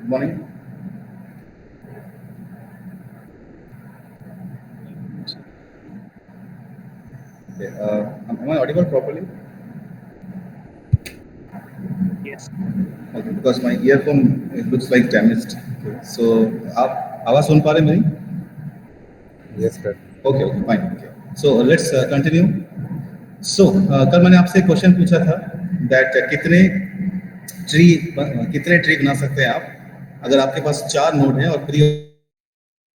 Morning. Am I audible properly? Yes. Okay, because my earphone it looks like damaged. Okay. So आप आवाज सुन पा रहे हैं मेरी? Yes, sir. Okay, okay, fine. Okay. So let's continue. So कल मैंने आपसे एक क्वेश्चन पूछा था that कितने ट्री बना सकते हैं आप अगर आपके पास 4 नोड हैं और प्री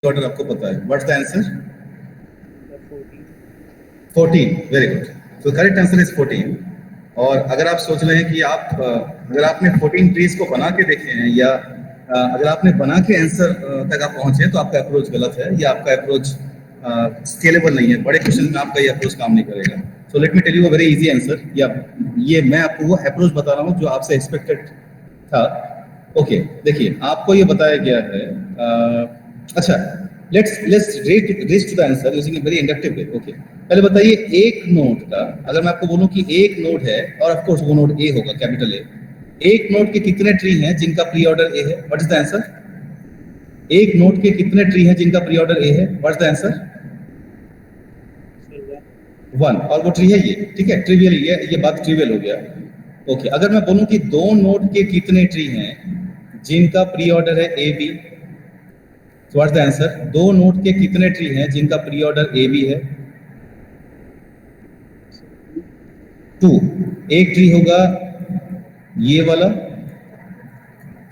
ऑर्डर आपको पता है. What's the answer? 14. Very good. So correct answer is 14. और अगर आप सोच रहे हैं कि आप अगर आपने 14 ट्रीज को बना के देखे हैं या अगर आपने बना के आंसर तक आप पहुंचे तो आपका अप्रोच गलत है या आपका अप्रोच स्केलेबल नहीं है. बड़े क्वेश्चन में आपका ये अप्रोच काम नहीं करेगा. So let me tell you a very easy answer. या ये मैं आपको वो अप्रोच बता रहा हूँ जो आपसे एक्सपेक्टेड था. ओके, देखिए आपको ये बताया गया है. अच्छा, let's reach to the answer using a very inductive way. Okay, पहले बताइए एक नोड का अगर मैं आपको बोलूं कि एक नोड है और ऑफ कोर्स वो नोड ए होगा, कैपिटल ए. एक नोड के कितने ट्री हैं जिनका प्री ऑर्डर ए है? What is the answer? एक नोड के कितने ट्री हैं जिनका प्री ऑर्डर ए है? What is the answer? 1. और वो ट्री है ये. ठीक है, ट्रिवियल ये बात ट्रिवियल हो गया. ओके, अगर मैं बोलूं कि दो नोड के कितने ट्री हैं जिनका प्री ऑर्डर है A B? So what's the answer? दो नोड के कितने ट्री हैं जिनका प्री ऑर्डर ए बी है? 2. एक ट्री होगा ये वाला.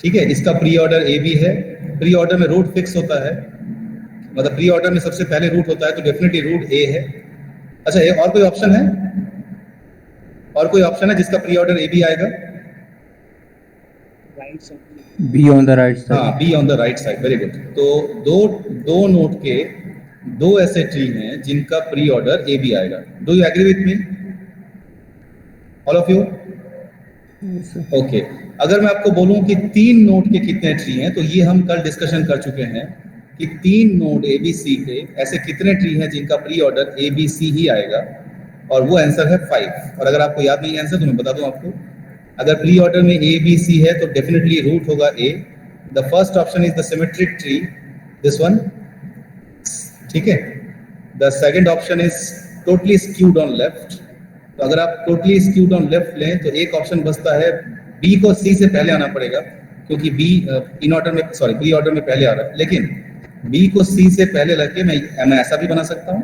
ठीक है, इसका प्री ऑर्डर ए बी है. प्री ऑर्डर में रूट फिक्स होता है, मतलब प्री ऑर्डर में सबसे पहले रूट होता है तो डेफिनेटली रूट ए है. अच्छा, ये और कोई ऑप्शन है? और कोई ऑप्शन है जिसका प्री ऑर्डर ए बी आएगा? B on the right side. हाँ, B on the right side. Very good. तो दो नोड के दो ऐसे ट्री हैं जिनका प्री ऑर्डर ए बी आएगा. Do you agree with me all of you? Okay, अगर मैं आपको बोलूं कि 3 नोड के कितने ट्री हैं तो ये हम कल डिस्कशन कर चुके हैं कि 3 नोड ए बी सी के ऐसे कितने ट्री हैं जिनका pre order A B C ही आएगा और वो आंसर है 5. और अगर आपको याद नहीं आंसर तो मैं बता दूं आपको. अगर प्री ऑर्डर में ए बी सी है तो डेफिनेटली रूट होगा A. The first option is the symmetric tree, this one. ठीक है. The second option is totally skewed on left. तो अगर आप टोटली स्क्यूड ऑन लेफ्ट लें तो एक ऑप्शन बचता है. बी को सी से पहले आना पड़ेगा क्योंकि बी इन ऑर्डर में प्री ऑर्डर में पहले आ रहा है. लेकिन बी को सी से पहले रख के मैं ऐसा भी बना सकता हूँ.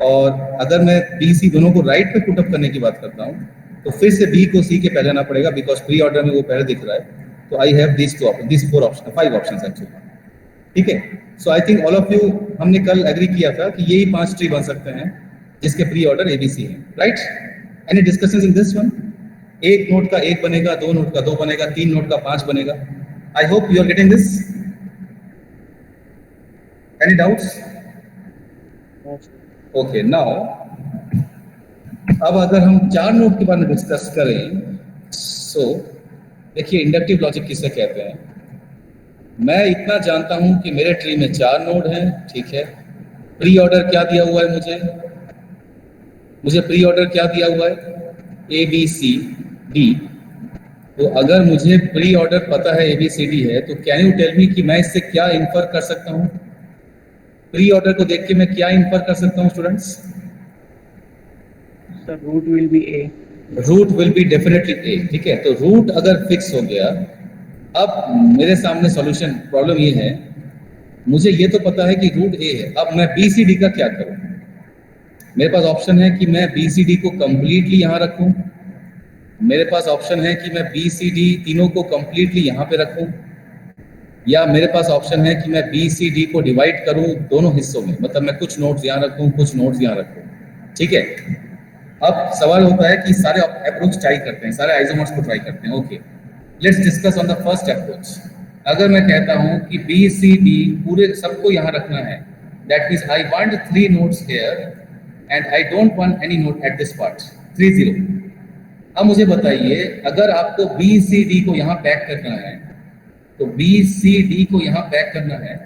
और अगर मैं बी सी दोनों को राइट पे पुटअप करने की बात करता हूँ तो फिर से बी को सी के पहले आना पड़ेगा बिकॉज प्री ऑर्डर में वो पहले दिख रहा है. तो I have this 4 option 5 options actually. ठीक है. So I think all of you हमने कल एग्री किया था कि यही 5 ट्री बन सकते हैं जिसके प्री ऑर्डर एबीसी है. Right? Any discussions in this one? एक नोड का 1 बनेगा, 2 नोड का 2 बनेगा, 3 नोड का 5 बनेगा. I hope you are getting this. Any doubts? Okay, now अब अगर हम 4 नोड के बारे में डिस्कस करें सो देखिए इंडक्टिव लॉजिक किसे कहते हैं. मैं इतना जानता हूं कि मेरे ट्री में 4 नोड हैं. ठीक है. प्री ऑर्डर क्या दिया हुआ है? मुझे प्री ऑर्डर क्या दिया हुआ है? A B C D. तो अगर मुझे प्री ऑर्डर पता है ए बी सी डी है तो कैन यू टेल मी कि मैं इससे क्या इन्फर कर सकता हूं? प्री ऑर्डर को देख के मैं क्या इन्फर कर सकता हूं students? The root will be A. Root will be definitely A. ठीक है. तो रूट अगर फिक्स हो गया, अब मेरे सामने सॉल्यूशन प्रॉब्लम ये है, मुझे ये तो पता है कि रूट ए है. अब मैं बी सी डी का क्या करूं? मेरे पास ऑप्शन है कि मैं बी सी डी को कंप्लीटली यहाँ रखूं. मेरे पास ऑप्शन है कि मैं बी सी डी तीनों को कंप्लीटली यहाँ पे रखूं. या मेरे पास ऑप्शन है कि मैं बी सी डी को डिवाइड करूं दोनों हिस्सों में, मतलब मैं कुछ नोट्स यहाँ रखूं, कुछ नोट्स यहाँ रखूं. ठीक है. अब सवाल होता है कि सारे अप्रोच ट्राई करते हैं, सारे आइसोमर्स को ट्राई करते हैं. Okay, let's discuss on the first approach. अगर मैं कहता हूं कि बी सी डी पूरे सबको यहाँ रखना है, that means I want 3 notes here and I don't want any note at this part. 3 0. अब मुझे बताइए अगर आपको बी सी डी को यहाँ पैक करना है तो बी सी डी को यहाँ पैक करना है,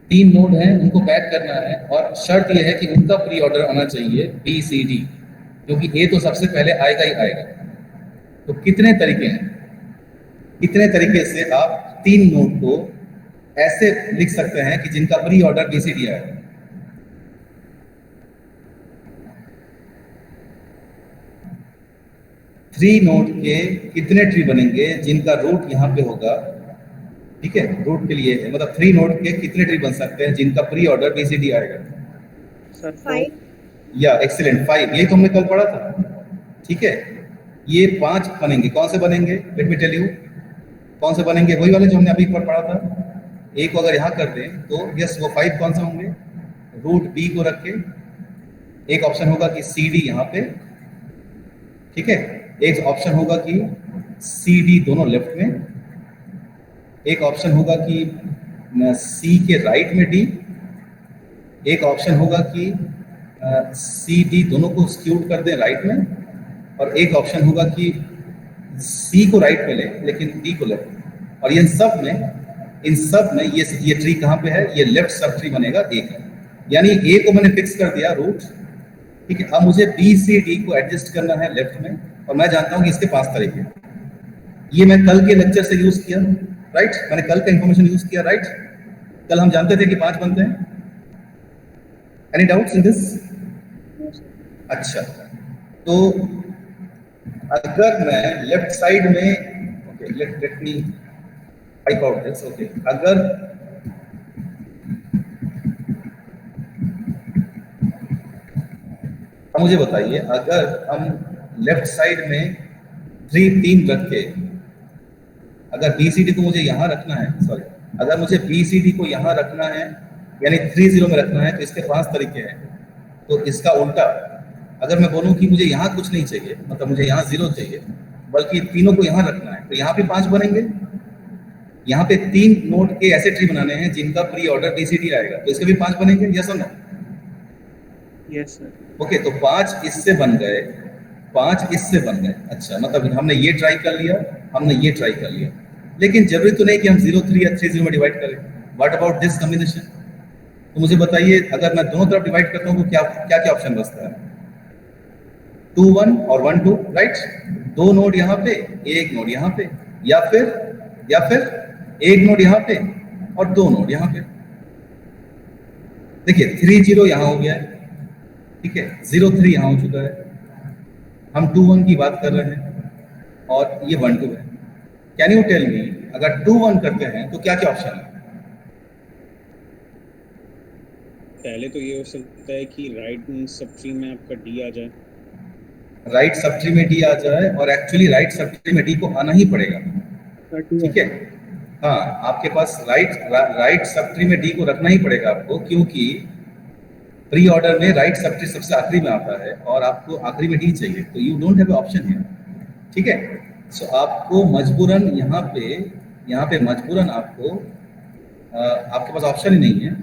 3 नोड हैं उनको पैक करना है और शर्त यह है कि उनका प्री ऑर्डर आना चाहिए बी सी डी, क्योंकि ए तो सबसे पहले आएगा ही आएगा. तो कितने तरीके हैं? कितने तरीके से आप तीन नोड को ऐसे लिख सकते हैं कि जिनका प्री ऑर्डर बीसीडी आएगा? थ्री नोड के कितने ट्री बनेंगे जिनका रूट यहाँ पे होगा? ठीक है, रूट के लिए है, मतलब थ्री नोड के कितने ट्री बन सकते हैं जिनका प्री ऑर्डर बीसीडी आएगा? Sir, 5. या एक्सीलेंट, 5, यही तो हमने कल पढ़ा था। ठीक है, ये 5 बनेंगे। कौन से बनेंगे? Let me tell you. कौन से बनेंगे? वही वाले जो हमने अभी पढ़ा था। ए को अगर यहाँ कर दें तो यस, वो 5 कौन से होंगे? रूट बी को रख के एक ऑप्शन होगा कि सी डी यहाँ पे, ठीक है, एक ऑप्शन होगा कि सी डी दोनों लेफ्ट में, एक ऑप्शन होगा कि सी के राइट में डी, एक ऑप्शन होगा कि सी डी दोनों को स्क्यूड कर दें राइट में, और एक ऑप्शन होगा कि सी को राइट में ले लेकिन डी को लेफ्ट में। और इन सब में ये ट्री कहाँ पे है? ये लेफ्ट सब ट्री बनेगा ए का। यानी ए को मैंने फिक्स कर दिया रूट, ठीक है। अब मुझे बी सी डी को एडजस्ट करना है लेफ्ट में, और मैं जानता हूँ कि इसके 5 तरीके हैं। ये मैं कल के लेक्चर से यूज किया, राइट, मैंने कल का इंफॉर्मेशन यूज किया, राइट। कल हम जानते थे कि 5 बनते हैं। Any doubts in this? अच्छा, तो अगर मैं लेफ्ट साइड में, okay, let me type out this, okay, अगर अब मुझे बताइए, अगर हम लेफ्ट साइड में 3 रख के, अगर बीसीडी को मुझे यहाँ रखना है, सॉरी, अगर मुझे बीसीडी को यहाँ रखना है यानी 30 में रखना है, तो इसके 5 तरीके हैं। तो इसका उल्टा, अगर मैं बोलूँ कि मुझे यहाँ कुछ नहीं चाहिए, मतलब मुझे यहाँ 0 चाहिए, बल्कि तीनों को यहाँ रखना है, तो यहाँ पे 5 बनेंगे। यहाँ पे 3 नोड के ऐसे ट्री बनाने हैं जिनका प्री ऑर्डर बीसीडी आएगा, तो इसके भी 5 बनेंगे, यस और नो? yes, sir. ओके, तो 5 इससे बन गए, 5 इससे बन गए। अच्छा, मतलब हमने ये ट्राई कर लिया, हमने ये ट्राई कर लिया, लेकिन जरूरी तो नहीं कि हम 0 3 या 3 0 में डिवाइड करें। What about this combination? तो मुझे बताइए, अगर मैं दोनों तरफ डिवाइड करता हूँ तो क्या क्या ऑप्शन बचता है? 2 1 और 1 2, राइट। 2 नोड यहाँ पे, एक नोड यहाँ पे, या फिर एक नोड यहाँ पे और 2 नोड यहाँ पे। देखिए 3 0 यहाँ हो गया है, ठीक है, 0 3 यहाँ हो चुका है, हम 2 1 की बात कर रहे हैं और ये 1 2 है। कैन यू टेल मी, अगर 2 1 करते हैं तो क्या क्या ऑप्शन है? पहले तो ये हो सकता है कि राइट सब ट्री में आपका डी आ जाए, राइट सब ट्री में डी आ जाए, और एक्चुअली राइट सब ट्री में डी को आना ही पड़ेगा, ठीक है। हाँ, आपके पास राइट सब ट्री में डी को रखना ही पड़ेगा आपको, क्योंकि प्री ऑर्डर में राइट सब ट्री सबसे आखिरी में आता है और आपको आखिरी में डी चाहिए, तो you don't have option here, ठीक है। सो आपको मजबूरन यहाँ पे मजबूरन आपके पास ऑप्शन ही नहीं है।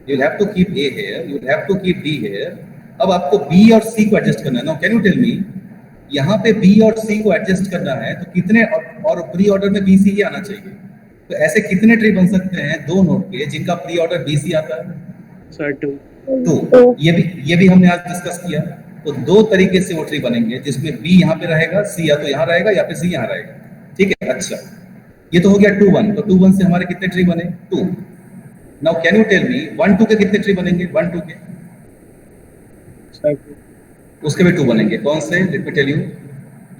You have to keep A here, you have to keep D here. अब आपको बी और सी को एडजस्ट करना है। Now can you tell me, यहाँ पे बी और सी को एडजस्ट करना है तो कितने, और प्री ऑर्डर में बी सी ही आना चाहिए, तो ऐसे कितने ट्री बन सकते हैं 2 नोड के जिनका प्री ऑर्डर बी सी आता है? Sir, 2. तो ये भी हमने आज डिस्कस किया। तो 2 तरीके से वो ट्री बनेंगे, जिसमें बी यहाँ पे रहेगा, सी या तो यहाँ रहेगा या फिर सी यहाँ रहेगा, ठीक है। अच्छा, ये तो हो गया 2 1, तो 2 1 से हमारे कितने ट्री बने? 2। Now can you tell me 1 2 के कितने ट्री बनेंगे? 1 2 के Sir, 2. उसके भी 2 बनेंगे। कौन से? लेट मी टेल यू,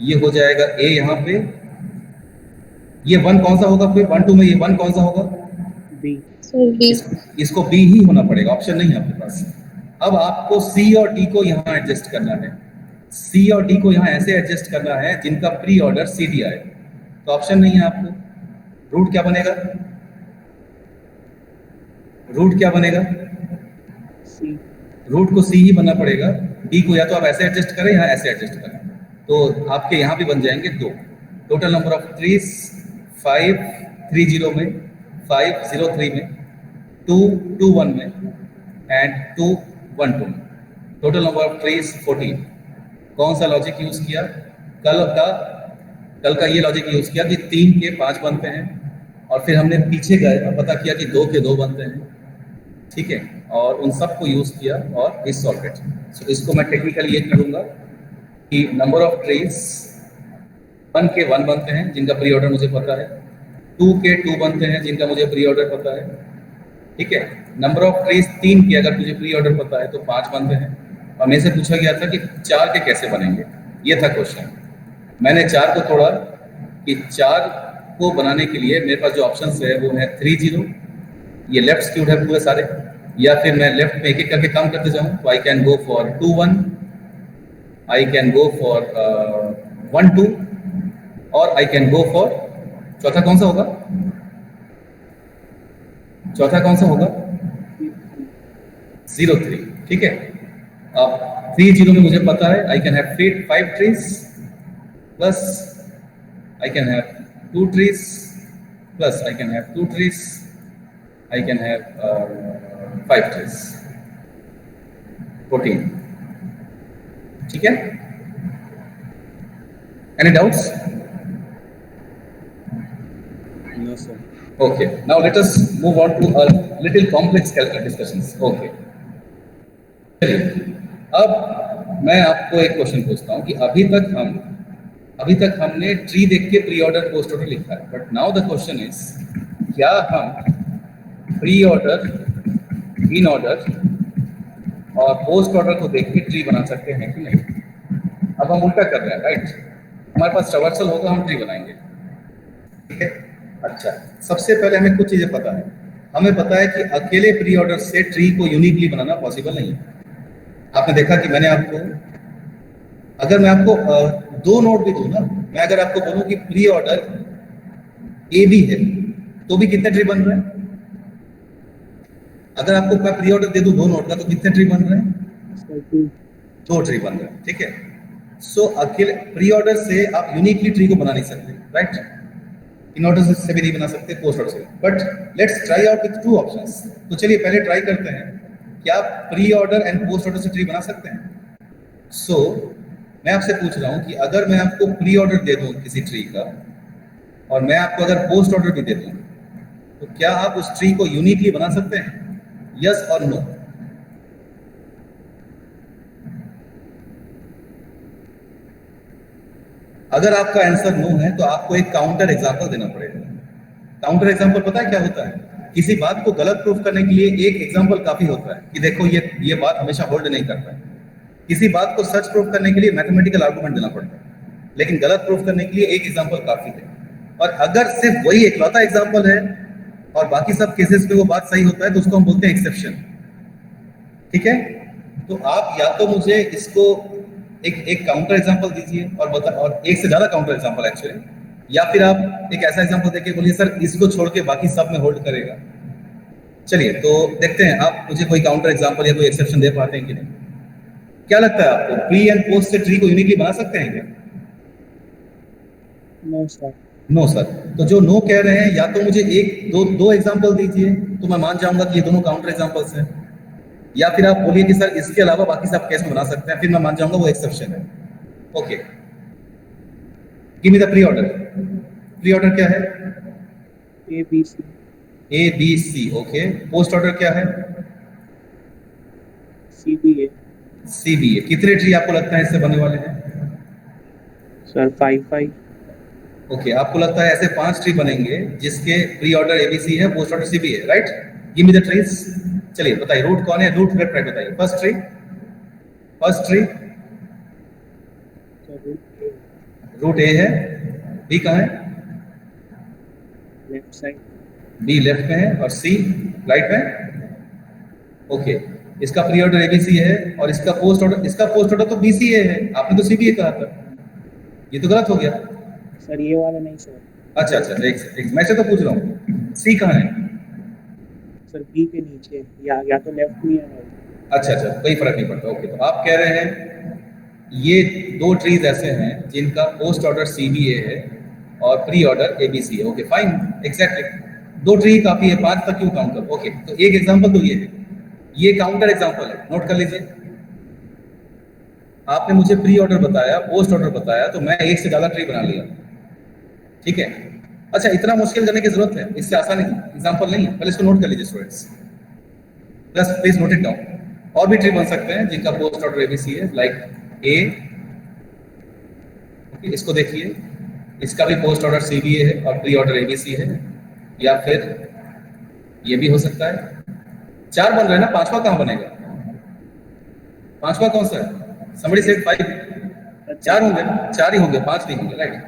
ये हो जाएगा ए यहाँ पे, ये 1 कौन सा होगा फिर? 1 2 में ये 1 कौन सा होगा? B. इसको बी ही होना पड़ेगा, ऑप्शन नहीं है आपके पास। अब आपको सी और डी को यहाँ एडजस्ट करना है, सी और डी को यहाँ ऐसे एडजस्ट करना है जिनका प्री ऑर्डर सी डी आए, तो ऑप्शन नहीं है आपको। रूट क्या बनेगा? रूट क्या बनेगा? C. रूट को सी ही बनना पड़ेगा, डी को या तो आप ऐसे एडजस्ट करें या ऐसे एडजस्ट करें, तो आपके यहाँ भी बन जाएंगे 2। टोटल नंबर ऑफ ट्रीज 5 3 0 में, 5 0 3 में, 2 2 1 में एंड 2 1 2 में। Total number of trees 14। कौन सा लॉजिक यूज किया? कल का ये लॉजिक यूज किया कि 3 के 5 बनते हैं, और फिर हमने पीछे गए और पता किया कि 2 के 2 बनते हैं, ठीक है, और उन सब को यूज किया और इस सॉल्व किया। सो इसको मैं टेक्निकली ये करूँगा कि नंबर ऑफ ट्रीज 1 के 1 बनते हैं जिनका प्री ऑर्डर मुझे पता है, 2 के 2 बनते हैं जिनका मुझे प्री ऑर्डर पता है, ठीक है। नंबर ऑफ ट्रीज 3 के अगर मुझे प्री ऑर्डर पता है तो 5 बनते हैं। और मेरे से पूछा गया था कि 4 के कैसे बनेंगे, ये था क्वेश्चन। मैंने 4 को तोड़ा कि 4 को बनाने के लिए मेरे पास जो ऑप्शन है वो है 3 0, ये लेफ्ट स्क्यूड है पूरे सारे, या फिर मैं लेफ्ट में एक एक करके काम करते जाऊं तो I can go for 2 1, I can go for 1 2, और आई कैन गो फॉर चौथा कौन सा होगा, चौथा कौन सा होगा 0 3, ठीक है। अब 3 0 में मुझे पता है I can have 5 trees plus I can have 2 trees plus I can have 2 trees, I can have 5 trees, 14, ठीक है। Any doubts? No sir. Okay, now let us move on to a little complex discussions. Okay, चलिए अब मैं आपको एक question पूछता हूँ कि अभी तक हमने ट्री देख के प्री ऑर्डर पोस्ट ऑर्डर लिखा है, but now the question is क्या हम प्री ऑर्डर, इन ऑर्डर और पोस्ट ऑर्डर को देख के ट्री बना सकते हैं कि नहीं। अब हम उल्टा कर रहे हैं, राइट। हमारे पास ट्रावर्सल होगा, हम ट्री बनाएंगे, ठीक है। अच्छा, सबसे पहले हमें कुछ चीजें पता है। हमें पता है कि अकेले प्री ऑर्डर से ट्री को यूनिकली बनाना पॉसिबल नहीं है। आपने देखा कि मैंने आपको, अगर मैं आपको 2 नोट भी दूं ना, मैं अगर आपको बोलूं कि प्री ऑर्डर ए बी है तो भी कितने ट्री बन रहे हैं। अगर आपको मैं प्री ऑर्डर दे दूं 2 नोट का तो कितने ट्री बन रहे हैं, 2 ट्री बन रहे हैं, ठीक है। सो अकेले प्री ऑर्डर से आप यूनिकली ट्री को बना नहीं सकते, राइट। इन ऑर्डर से भी नहीं बना सकते, पोस्ट ऑर्डर से। But let's try out with 2 options. तो चलिए पहले ट्राई करते हैं, क्या आप pre order and post order से ट्री बना सकते हैं। सो मैं आपसे पूछ रहा हूं कि अगर मैं आपको प्री ऑर्डर दे दूं किसी ट्री का और मैं आपको अगर पोस्ट ऑर्डर भी दे दूं तो क्या आप उस ट्री को यूनिकली बना सकते हैं, यस और नो। अगर आपका आंसर नो है तो आपको एक काउंटर एग्जांपल देना पड़ेगा। काउंटर एग्जांपल पता है क्या होता है, किसी बात को गलत प्रूफ करने के लिए एक एग्जांपल काफी होता है कि देखो ये बात हमेशा होल्ड नहीं करता है। किसी बात को सच प्रूफ करने के लिए मैथमेटिकल आर्गुमेंट देना पड़ता है, लेकिन गलत प्रूफ करने के लिए एक एग्जांपल काफी है। और अगर सिर्फ वही इकलौता एग्जांपल है और बाकी सब केसेस में वो बात सही होता है तो उसको हम बोलते हैं एक्सेप्शन, ठीक है। तो आप या तो मुझे इसको एक काउंटर एग्जांपल दीजिए और एक से ज्यादा काउंटर एग्जांपल एक्चुअली, या फिर आप एक ऐसा एग्जांपल देके बोलिए सर इसको छोड़ के बाकी सब में होल्ड करेगा। चलिए तो देखते हैं आप मुझे कोई काउंटर एग्जांपल या कोई एक्सेप्शन दे पाते हैं कि नहीं। क्या लगता है आपको, प्री एंड पोस्ट से ट्री को यूनिकली बना सकते हैं क्या। No sir. No sir. तो जो नो कह रहे हैं या तो मुझे दो एग्जांपल दीजिए तो मैं मान जाऊंगा कि ये दोनों काउंटर एग्जांपल्स हैं, या फिर आप बोलिए कि सर इसके अलावा बाकी सब केस में बना सकते हैं, फिर मैं मान जाऊंगा वो एक्सेप्शन है। Okay, give me the pre order. Pre order क्या है, A B C. A B C, okay. Post order क्या है, सी बी ए। सी बी ए। कितने ट्री आपको लगता है इससे बनने वाले हैं सर 5 5। ओके, आपको लगता है ऐसे 5 ट्री बनेंगे जिसके प्री ऑर्डर एबीसी है, पोस्ट ऑर्डर सीबी है, right. Give me the trees. चलिए बताइए रूट कौन है, रूट लेफ्ट राइट बताइए। फर्स्ट ट्री रूट ए है, बी कहाँ है, लेफ्ट साइड। बी लेफ्ट में है और सी राइट में। ओके, इसका प्री ऑर्डर एबीसी है और इसका पोस्ट ऑर्डर तो बीसीए है। आपने तो सीबीए कहा था, ये तो गलत हो गया सर। ये वाला नहीं सर। अच्छा, एक मैं से तो पूछ रहा हूँ, सी कहाँ है सर बी के नीचे, या तो लेफ्ट में है। अच्छा, कोई फर्क नहीं पड़ता। ओके, तो आप कह रहे हैं ये 2 ट्रीज ऐसे हैं जिनका पोस्ट ऑर्डर सीबीए है और प्री ऑर्डर एबीसी है। ओके फाइन, एग्जैक्टली 2 ट्री काफी है, 5 तक क्यों काउंट करो। ओके, तो एक एग्जांपल तो ये है, ये काउंटर एग्जांपल है, नोट कर लीजिए। आपने मुझे प्री ऑर्डर बताया, पोस्ट ऑर्डर बताया, तो मैं एक से ज्यादा ट्री बना लिया, ठीक है। अच्छा, इतना मुश्किल करने की जरूरत है, इससे आसान एग्जांपल नहीं है। पहले इसको नोट कर लीजिए students, please note it down. और भी ट्री बन सकते हैं जिनका पोस्ट ऑर्डर एबीसी है, लाइक ए। इसको देखिए, इसका भी पोस्ट ऑर्डर CBA है और प्री ऑर्डर ABC है, या फिर ये भी हो सकता है। 4 बन रहे हैं ना, 5वां कहाँ बनेगा? 5वां कौन सा है? somebody said 5। 4 होंगे, 4 ही होंगे, 5 नहीं होंगे, राइट।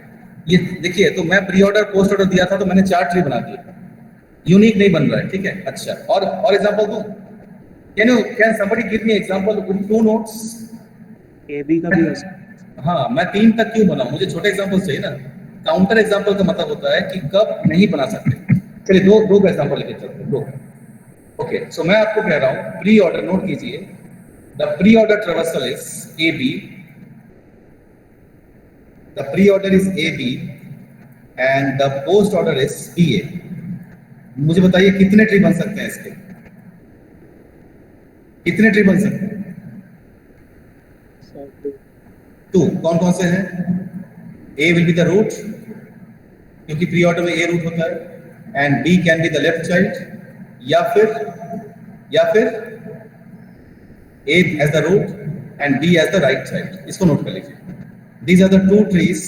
ये देखिए, तो मैं प्री ऑर्डर पोस्ट ऑर्डर दिया था तो मैंने 4 ट्री बना दिए, यूनिक नहीं बन रहा है, ठीक है। अच्छा, और एग्जांपल दूं? Can somebody give me example with 2 notes? AB का भी हो सकता हाँ, मैं 3 तक क्यों बनाऊं? मुझे छोटे एग्जांपल चाहिए ना। काउंटर एग्जांपल का मतलब होता है कि कब नहीं बना सकते। चलिए दो का एग्जांपल लेके चलते हैं, 2। ओके, सो मैं आपको कह रहा हूं प्री ऑर्डर, नोट कीजिए, the pre order traversal is AB, the pre order is AB and the post order is PA। मुझे बताइए कितने ट्री बन सकते हैं इसके? कितने ट्री बन सकते हैं? है। 2। कौन कौन से हैं? A will be the root, क्योंकि प्री ऑर्डर में A रूट होता है, and B can be the left child, या फिर A as the root and B as the right child. इसको नोट कर लीजिए। दीज आर द 2 ट्रीज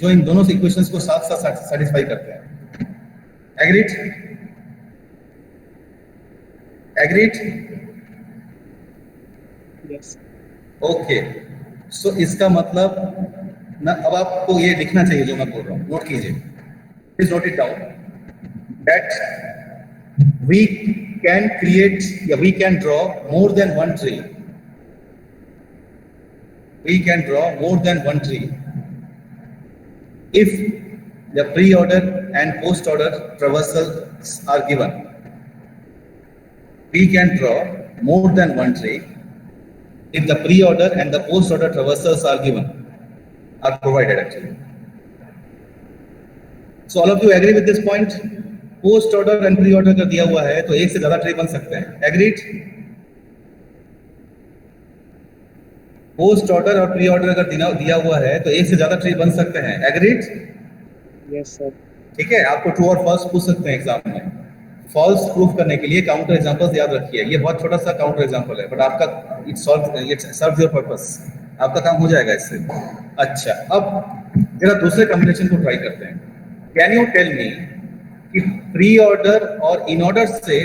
जो इन दोनों इक्वेशंस को साथ साथ सेटिस्फाई करते हैं। एग्रीड? एग्रीड? यस। ओके, सो इसका मतलब ना, अब आपको ये लिखना चाहिए जो मैं बोल रहा हूं, नोट कीजिए, please note it down, that we can create या we can draw more than 1 tree, we can draw more than 1 tree if the pre-order and post-order traversals are given. We can draw more than 1 tree if the pre-order and the post-order traversals are given, are provided actually. So all of you agree with this point? Post-order and pre-order का दिया हुआ है तो एक से ज्यादा tree बन सकते हैं। Agreed? पोस्ट ऑर्डर और प्री ऑर्डर अगर दिया हुआ है तो एक से ज्यादा ट्री बन सकते हैं। एग्रीड? Yes sir. ठीक है, आपको ट्रू और फॉल्स पूछ सकते हैं एग्जाम में। फॉल्स प्रूफ करने के लिए काउंटर एग्जांपल्स याद रखिए। ये बहुत छोटा सा काउंटर एग्जांपल है, बट आपका इट सर्व्स योर पर्पस, आपका काम हो जाएगा इससे। अच्छा, अब जरा दूसरे कॉम्बिनेशन को ट्राई करते हैं। कैन यू टेल मी कि प्री ऑर्डर और इन ऑर्डर से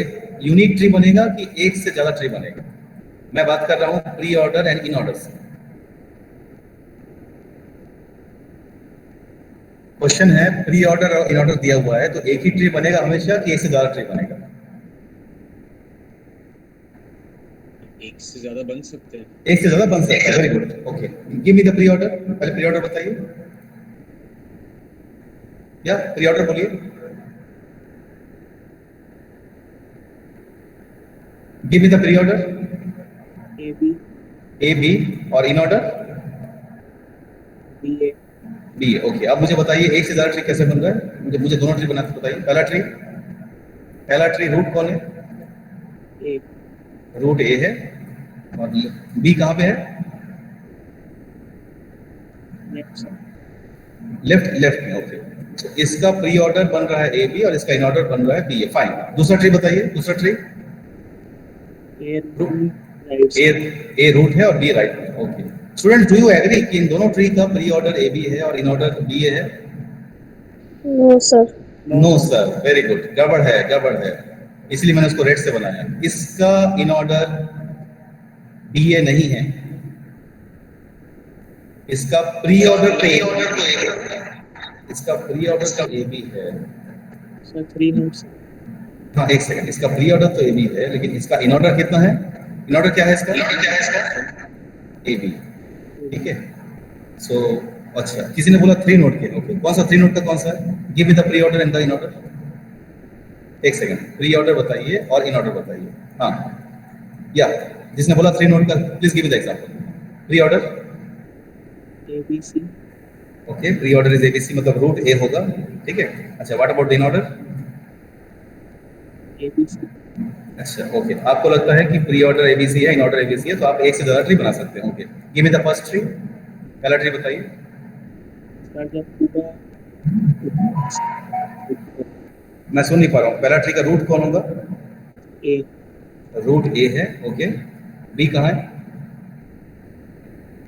यूनिक ट्री बनेगा कि एक से ज्यादा ट्री बनेगा? मैं बात कर रहा हूं pre order and in order से। क्वेश्चन है, प्री ऑर्डर और इन ऑर्डर दिया हुआ है तो एक ही ट्री बनेगा हमेशा कि एक से ज्यादा ट्री बनेगा? एक से ज्यादा बन सकते हैं। एक से ज्यादा बन सकता है, very good. Okay, give me the pre order. पहले प्री ऑर्डर बताइए, या प्री ऑर्डर बोलिए। Give me the pre order. A B और इन ऑर्डर बी। ओके, अब मुझे बताइए एक से ज्यादा ट्री कैसे बन रहा है? मुझे दोनों ट्री बनाते बताइए। पहला ट्री रूट कौन है? ए। रूट ए है, और बी कहां पे है? लेफ्ट में। ओके, तो इसका प्री ऑर्डर बन रहा है ए बी और इसका इन ऑर्डर बन रहा है बी ए। फाइन। दूसरा ट्री बताइए। दूसरा ट्री ए रूट है और बी राइट में। Okay student, do you agree कि इन दोनों ट्री का प्री ऑर्डर ए बी है और इन ऑर्डर बी ए है? No sir. No sir, very good. गड़बड़ है, इसलिए मैंने उसको रेड से बनाया। इसका इन ऑर्डर बी ए नहीं है, इसका प्री ऑर्डर तो ए बी है। Sir 3 notes. हाँ, एक सेकंड, इसका प्री ऑर्डर तो ए बी है, लेकिन इसका इन ऑर्डर कितना है? इन ऑर्डर क्या है इसका? A B. ठीक है, सो अच्छा, किसी ने बोला 3 नोट के। ओके, कौन सा 3 नोट का कौन सा है? Give me the pre order and the in order. एक सेकंड, प्री ऑर्डर बताइए और इन ऑर्डर बताइए। हाँ, या जिसने बोला 3 नोट का, please give me the example. Pre order ABC। Okay, pre order is ABC, मतलब रूट ए होगा। ठीक है, अच्छा, what about the in order? ABC। अच्छा, ओके, आपको लगता है कि प्री ऑर्डर एबीसी है, इन ऑर्डर एबीसी है, तो आप एक से ज्यादा ट्री बना सकते हैं। Okay, give me the first tree. पहला ट्री बताइए। सर जब पूरा मैं सुन नहीं पा रहा हूँ। पहला ट्री का रूट कौन होगा? ए। रूट ए है। ओके, बी कहाँ है?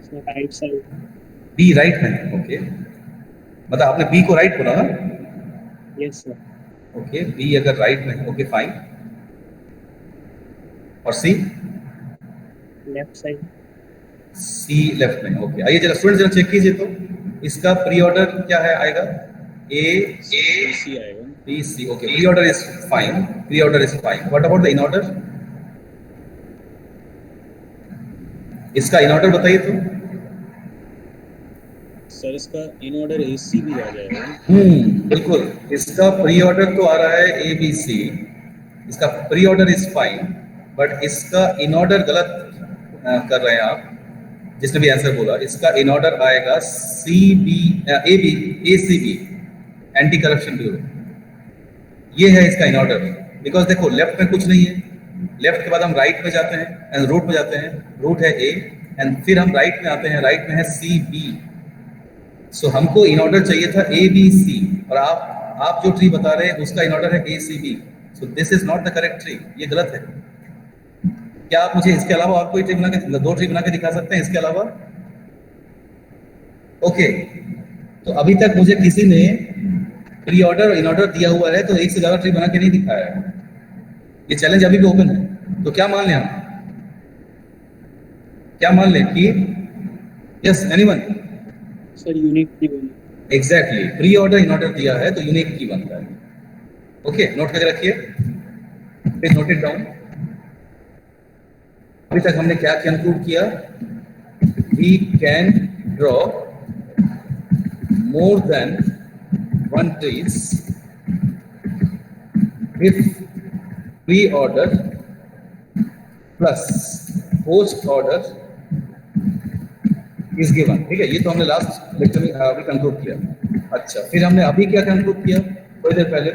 Sir right side. B right में है। ओके, मतलब आपने बी को राइट बोला ना? Yes sir. ओके, बी अगर राइट में है, ओके फाइन. और C? Left side. C left में. ओके, आइए जरा स्टूडेंट जरा चेक कीजिए तो इसका प्री ऑर्डर क्या है आएगा? ए सी आएगा. B C. Okay, pre order is fine. Pre order is fine. What about the in order? इसका इन ऑर्डर बताइए तो. सर इसका इन ऑर्डर AC भी आ जाएगा. बिल्कुल. इसका प्री ऑर्डर तो आ रहा है ए बी सी. इसका pre order is fine, but इसका इन ऑर्डर गलत कर रहे हैं आप, जिसने भी आंसर बोला. इसका इन ऑर्डर आएगा C B A B A C B, anti corruption bureau. ये है इसका इन ऑर्डर. बिकॉज देखो लेफ्ट में कुछ नहीं है. लेफ्ट के बाद हम राइट में जाते हैं एंड रूट में जाते हैं. रूट है ए एंड फिर हम राइट में आते हैं. राइट में है सी बी. सो हमको इन ऑर्डर चाहिए था ए बी सी, और आप जो ट्री बता रहे हैं उसका इन ऑर्डर है A C B. So this is not the correct tree. ये गलत है. क्या आप मुझे इसके अलावा और कोई ट्री बना के, दो ट्री बना के दिखा सकते हैं इसके अलावा? ओके, तो अभी तक मुझे किसी ने प्री ऑर्डर और इन ऑर्डर दिया हुआ है तो एक से ज्यादा ट्री बना के नहीं दिखाया है. ये चैलेंज अभी भी ओपन है. तो क्या मान लें हम? क्या मान लें कि यस एनीवन? सर यूनिक की बनी. Exactly. Pre order in order दिया है तो यूनिक की बनता है. ओके, नोट करके रखिए. Please note it down. अभी तक हमने क्या कंक्लूड किया? We can draw more than one trees if pre order plus post order is given. ठीक है, ये तो हमने लास्ट लेक्चर में अभी कंक्लूड किया. अच्छा, फिर हमने अभी क्या कंक्लूड किया थोड़ी देर पहले?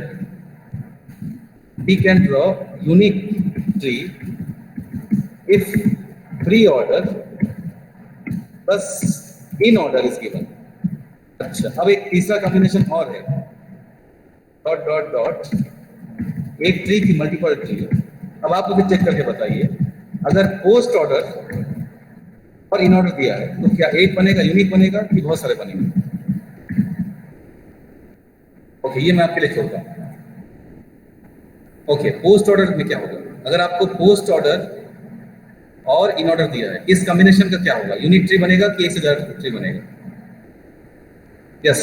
We can draw unique tree if pre-order plus in order is given. अच्छा, अब एक तीसरा कॉम्बिनेशन और है. डॉट डॉट डॉट एक ट्री की मल्टीपल ट्री है. अब आप मुझे चेक करके बताइए, अगर पोस्ट ऑर्डर और इन ऑर्डर दिया है तो क्या एक बनेगा, यूनिक बनेगा कि बहुत सारे बनेंगे? ओके, ये मैं आपके लिए छोड़ता हूं. ओके, पोस्ट ऑर्डर में क्या होगा? अगर आपको पोस्ट ऑर्डर और इन ऑर्डर दिया है, इस कॉम्बिनेशन का क्या होगा? यूनिक ट्री बनेगा कि एक से ज्यादा ट्री बनेगा? Yes,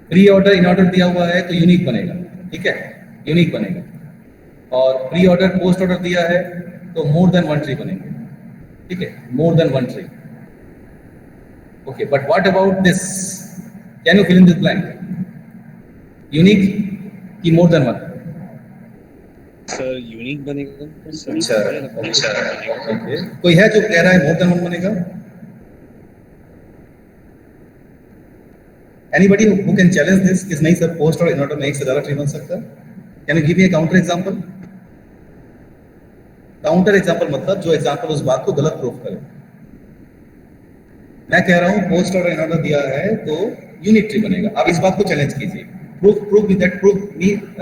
pre order in order दिया हुआ है तो यूनिक बनेगा. ठीक है, यूनिक बनेगा. और प्री ऑर्डर पोस्ट ऑर्डर दिया है तो मोर देन वन ट्री बनेंगे. ठीक है, more than one tree. Okay, but what about this? Can you fill in this blank? Unique कि more than one? Sir unique बनेगा. अच्छा, ओके. कोई है जो कह रहा है मोर देन वन बनेगा? Anybody who can challenge this? किस नहीं सर, पोस्ट और इन ऑर्डर में एक से ज्यादा ट्री बन सकता है? Can you give me a counter example? Counter example मतलब जो एग्जांपल उस बात को गलत प्रूफ करे. मैं कह रहा हूं पोस्ट और इन ऑर्डर दिया है तो यूनिक ट्री बनेगा. आप इस बात को चैलेंज कीजिए. Proof me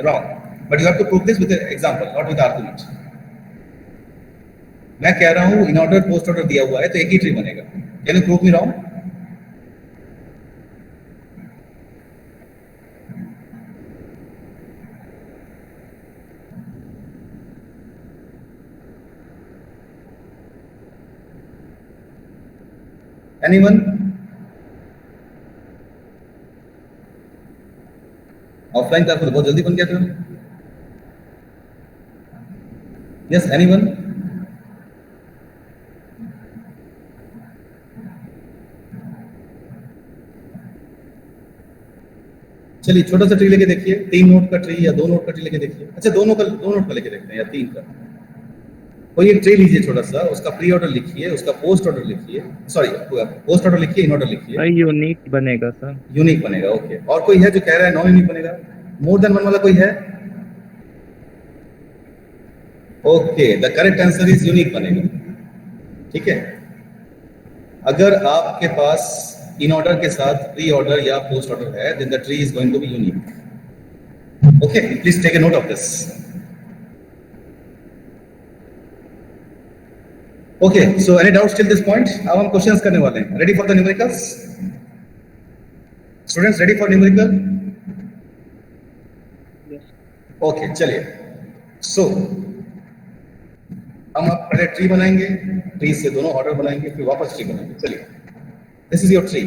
wrong. But you have to prove this with an example, not with argument. मैं कह रहा हूं इन ऑर्डर पोस्ट ऑर्डर दिया हुआ है तो एक ही ट्री बनेगा. Can you prove me wrong? Anyone? Offline class में बहुत जल्दी बन गया था. Yes, anyone? चलिए छोटा सा ट्री लेके देखिए. 3 नोट का ट्री या 2 नोट का ट्री लेके देखिए. अच्छा, 2 नोट का लेके देखते हैं या 3 का. कोई एक ट्री लीजिए छोटा सा, उसका प्री ऑर्डर लिखिए, उसका पोस्ट ऑर्डर लिखिए. सॉरी, पोस्ट ऑर्डर लिखिए, इन ऑर्डर लिखिए. यूनिक बनेगा सर. यूनिक बनेगा. ओके, और कोई है जो कह रहा है नॉन यूनिक बनेगा? मोर देन वन वाला कोई है? Okay, the correct answer is unique बनेगा. ठीक है, अगर आपके पास इन ऑर्डर के साथ प्री ऑर्डर या पोस्ट ऑर्डर है, then the tree is going to be unique. Okay, please take a note of this. Okay, so any doubts till this point? अब हम क्वेश्चंस करने वाले हैं. Ready for the numericals? Students ready for numerical? Yes. Okay चलिए। So हम अब पहले tree बनाएंगे, ट्री से दोनों ऑर्डर बनाएंगे, फिर वापस ट्री बनाएंगे। चलिए, this is your tree.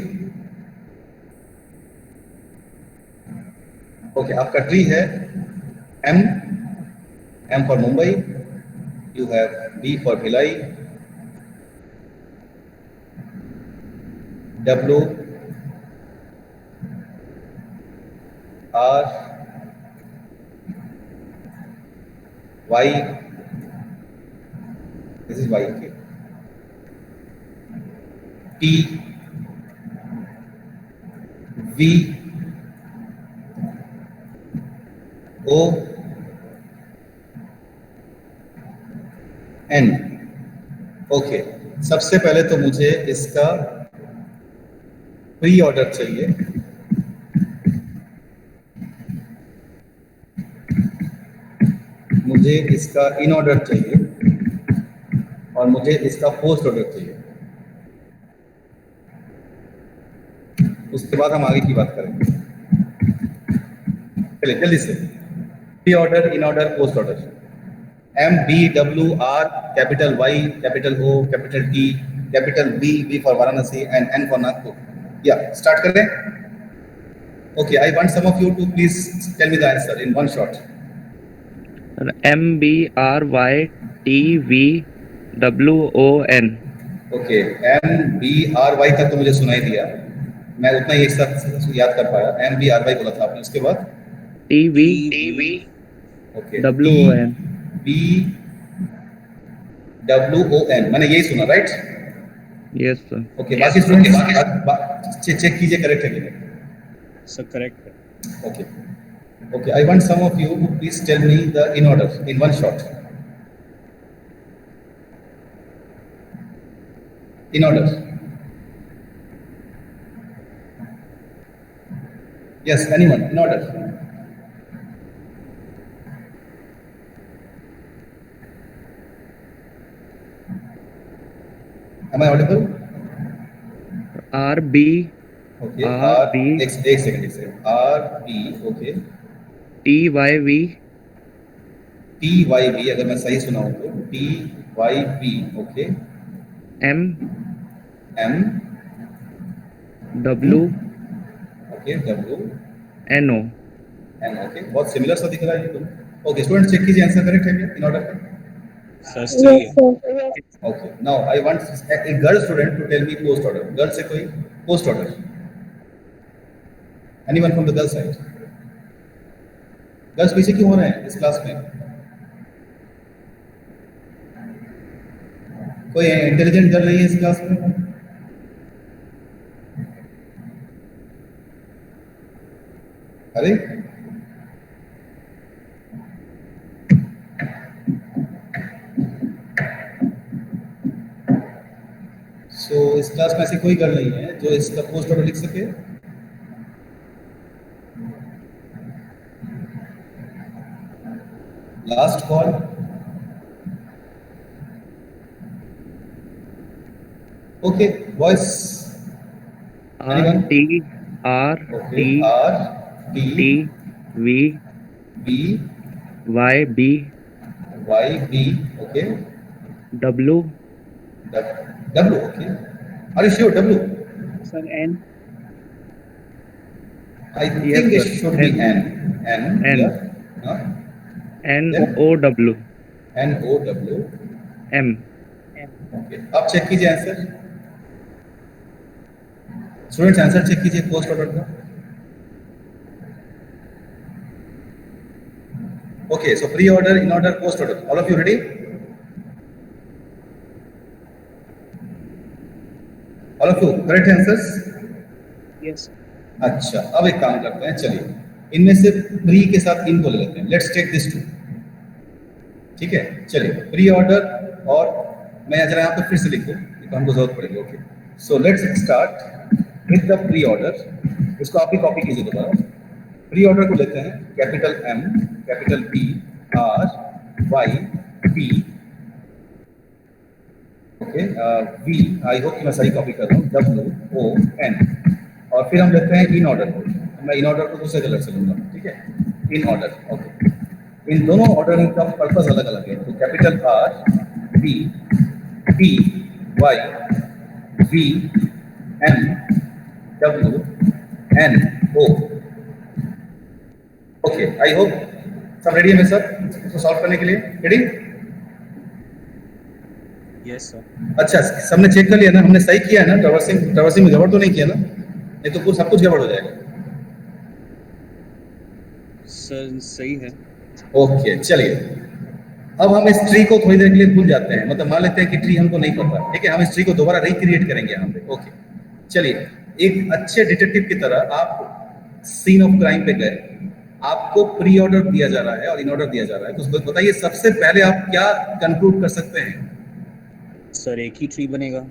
Okay, आपका ट्री है M, M for Mumbai, you have B for Bhilai, W, R, Y, this is y, okay, t, v, o, n। Okay, सबसे पहले तो मुझे इसका प्री ऑर्डर चाहिए, मुझे इसका इन ऑर्डर चाहिए और मुझे इसका पोस्ट ऑर्डर चाहिए। उसके बाद हम आगे की बात करेंगे। चलिए जल्दी से, pre order, in order, post order. M, B, W, R, capital Y, capital O, capital T, capital B, B for Varanasi and N for Nagpur. या स्टार्ट करें। Okay, I want some of you to please tell me the answer in one shot. M B R Y T V W O N। Okay, M, B, R, Y तक तो मुझे सुनाई दिया, मैं उतना ही एक साथ याद कर पाया। एम, बी, आर, वाई बोला था आपने, उसके बाद T V okay, W O N। B, W, O, N, मैंने यही सुना, राइट? Yes sir। ओके, बाकी स्टूडेंट्स चेक कीजिए करेक्ट है कि नहीं। सर करेक्ट है। Okay, okay, I want some of you to please tell me the in order in one shot. In order, yes, anyone in order? Am I audible? R B Okay, R, B. एक second, R, B, okay, T Y V T, Y, B, अगर मैं सही सुना हूँ तो T, Y, B, okay, M M, W okay, W, N O। N, okay, बहुत similar सा दिख रहा है ये दोनों। ओके, स्टूडेंट चेक कीजिए आंसर करेक्ट है क्या इन ऑर्डर का? सर सही Yes, है। sir. Yes. Okay, now I want a girl student to tell me post order. Girl से कोई post order? Anyone from the girl side? Girls पीछे क्यों हो रहे हैं इस क्लास में? कोई इंटेलिजेंट गर्ल नहीं है इस क्लास में? अरे सो इस क्लास में ऐसी कोई गर्ल नहीं है जो इसका पोस्ट ऑर्डर लिख सके? Last call. Okay, voice R T R okay, T R, T, T V B, Y B Y, B, okay, W W, okay, are you sure W? Sir, N. I Yes, think it sir. should be N. N. N. Yeah. Huh? N Yeah. O W N O W. M। Okay. आप check कीजिए answer. Students answer check कीजिए post order का। Okay, so pre-order, in-order, post-order. All of you ready? All of you, correct answers? Yes. अच्छा, अब एक काम करते हैं, चलिए इनमें से प्री के साथ इन को ले लेते हैं। Let's take this two. ठीक है, चलिए प्री ऑर्डर, और मैं जरा यहाँ पे फिर से लिख दूँ, तो हमको जरूरत पड़ेगी। Okay, so let's start with the pre order. इसको आप ही कॉपी कीजिए दोबारा। प्री ऑर्डर को लेते हैं capital M, capital P, R, Y, P, okay, V, I hope कि मैं सही कॉपी कर रहा हूँ, डब्ल्यू, ओ, एन। और फिर हम लेते हैं इन ऑर्डर को। मैं इन ऑर्डर को दूसरे कलर से लूंगा, ठीक है, इन ऑर्डर, ओके। इन दोनों ऑर्डरिंग का पर्पस अलग अलग है। तो capital R B T Y V M W N O, okay. I hope सब रेडी है मेरे साथ इसको सॉल्व करने के लिए? रेडी? Yes sir. अच्छा, सबने चेक कर लिया ना? हमने सही किया है ना? ट्रवर्सिंग में गड़बड़ तो नहीं किया ना? नहीं तो सब कुछ गड़बड़ हो जाएगा। सर सही है। ओके, चलिए अब हम इस ट्री को थोड़ी देर के लिए भूल जाते हैं, मतलब मान लेते हैं कि ट्री हमको नहीं पता, ठीक है। हम इस ट्री को दोबारा रिक्रिएट करेंगे यहाँ पे, ओके। चलिए, एक अच्छे डिटेक्टिव की तरह आप सीन ऑफ क्राइम पे गए, आपको प्री ऑर्डर दिया जा रहा है और इन ऑर्डर दिया जा रहा है, तो उसको बताइए सबसे पहले आप क्या कंक्लूड कर सकते हैं? सर एक ही ट्री बनेगा।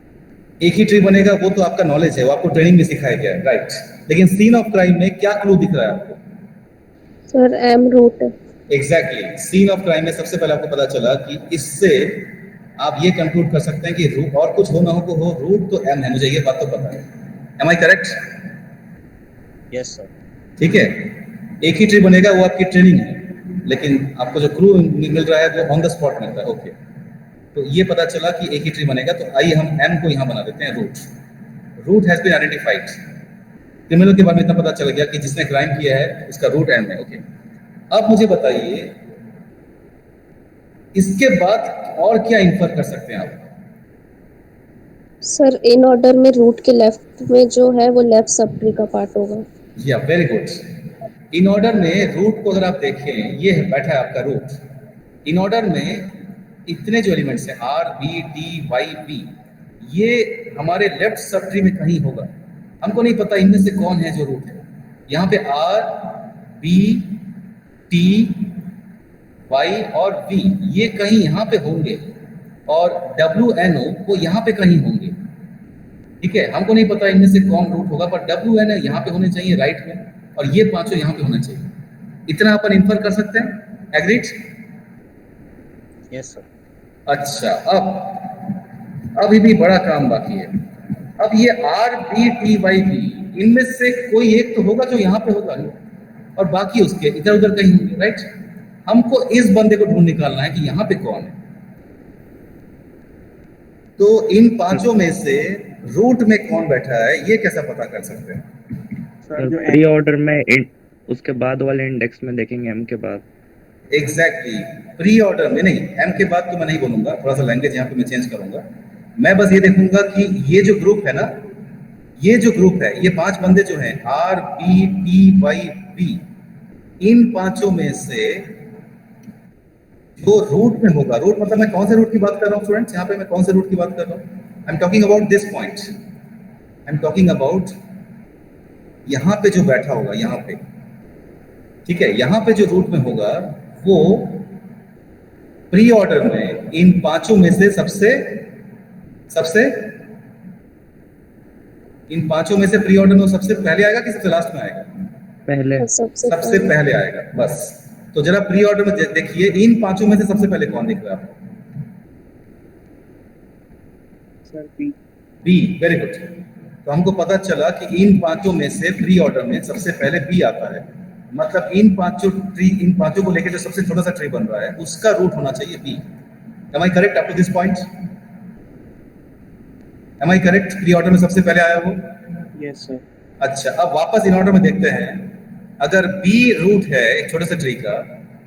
एक ही ट्री बनेगा, वो तो आपका नॉलेज है, वो आपको ट्रेनिंग में सिखाया गया है, राइट। लेकिन सीन ऑफ क्राइम में क्या क्लू दिख रहा है आपको? सर एम रूट है। एग्जैक्टली, सीन ऑफ क्राइम में सबसे पहले आपको पता चला कि इससे आप ये कंक्लूड कर सकते हैं कि रूट, और कुछ हो ना हो रूट तो एम है, मुझे ये बात तो पता है। Am I correct? Yes sir. ठीक है, एक ही ट्री बनेगा, वो आपकी ट्रेनिंग है, लेकिन आपको जो क्लू मिल रहा है वो ऑन द स्पॉट मिलता है, ओके। तो ये पता चला कि एक ही ट्री बनेगा, तो आइए हम एम को यहाँ बना देते हैं root. Root has been identified. Criminal के बारे में इतना पता चल गया कि जिसने क्राइम किया है उसका रूट एम है, ओके। अब मुझे बताइए इसके बाद और क्या इन्फर कर सकते हैं आप? सर इन ऑर्डर में रूट के लेफ्ट में जो है वो लेफ्ट सब ट्री का पार्ट होगा। या वेरी गुड। इन ऑर्डर में रूट को अगर आप देखें, ये बैठा है आपका रूट। इन ऑर्डर में इतने जो एलिमेंट्स हैं R B T Y B, ये हमारे लेफ्ट सब ट्री में कहीं होगा। हमको नहीं पता इनमें से कौन है जो रूट है। यहाँ पे आर बी टी वाई और वी ये कहीं यहाँ पे होंगे, और डब्ल्यू एन ओ वो यहाँ पे कहीं होंगे, ठीक है। हमको नहीं पता इनमें से कौन रूट होगा, पर डब्ल्यू एन यहाँ पे होने चाहिए राइट में, और ये पांचों यहाँ पे होने चाहिए। इतना अपन इन्फर कर सकते हैं। एग्रीड? Yes sir. अच्छा, अब अभी भी बड़ा काम बाकी है। अब ये R B T Y B इनमें से कोई एक तो होगा जो यहाँ पे होगा, और बाकी उसके इधर उधर कहीं होंगे, राइट। हमको इस बंदे को ढूंढ निकालना है कि यहाँ पे कौन है। तो इन पांचों में से रूट में कौन बैठा है ये कैसा पता कर सकते हैं? सर जो प्री ऑर्डर में उसके बाद वाले इंडेक्स में देखेंगे एम के बाद। एग्जैक्टली, प्री ऑर्डर में नहीं, एम के बाद तो मैं नहीं बोलूंगा, थोड़ा सा लैंग्वेज यहाँ पे मैं चेंज करूंगा। मैं बस ये देखूंगा कि ये जो ग्रुप है ना, ये जो ग्रुप है, ये पांच बंदे जो हैं R B T Y B, इन पांचों में से जो रूट में होगा, रूट मतलब मैं कौन से रूट की बात कर रहा हूँ स्टूडेंट्स? यहाँ पे मैं कौन से रूट की बात कर रहा हूँ? I am talking about this point. I am talking about यहाँ पे जो बैठा होगा, यहाँ पे, ठीक है। यहाँ पे जो रूट में होगा वो प्री ऑर्डर में इन पांचों में से सबसे इन पांचों में से प्री ऑर्डर में सबसे पहले आएगा कि सबसे लास्ट में आएगा? पहले। सबसे पहले आएगा, बस। तो जरा प्री ऑर्डर में देखिए, इन पांचों में से सबसे पहले कौन दिख रहा है आपको? Sir B. B, very good. तो हमको पता चला कि इन पांचों में से प्री ऑर्डर में सबसे पहले बी आता है, मतलब इन पांचों को लेकर जो सबसे छोटा सा ट्री बन रहा है उसका रूट होना चाहिए B. Am I correct up to this point? Am I correct? Pre order में सबसे पहले आया वो? Yes sir. अच्छा, अब वापस इन ऑर्डर में देखते हैं। अगर बी रूट है एक छोटे से ट्री का,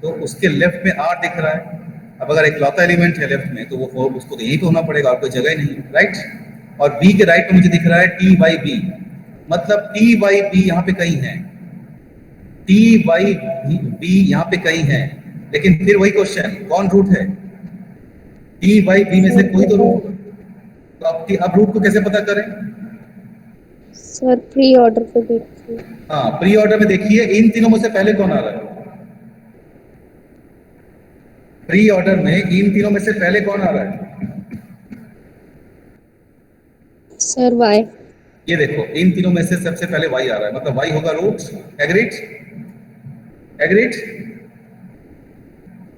तो उसके लेफ्ट में आर दिख रहा है। अब अगर एक लौता एलिमेंट है लेफ्ट में, तो वो उसको तो यहीं पे होना पड़ेगा, और कोई जगह ही नहीं है, राइट। और बी के राइट में मुझे दिख रहा है टी वाई बी, मतलब टी वाई बी यहाँ पे कहीं है, टी वाई बी यहाँ पे कहीं है। लेकिन फिर वही क्वेश्चन, कौन रूट है? टी वाई बी में से कोई तो रूट। तो अब रूट को कैसे पता करें? सर प्री ऑर्डर पे देखिए। हाँ, प्री ऑर्डर में देखिए इन तीनों में से पहले कौन आ रहा है? प्री ऑर्डर में इन तीनों में से पहले कौन आ रहा है? Sir Y. ये देखो, इन तीनों में से सबसे पहले वाई आ रहा है, मतलब वाई होगा रूट। एग्रीड? एग्रीड?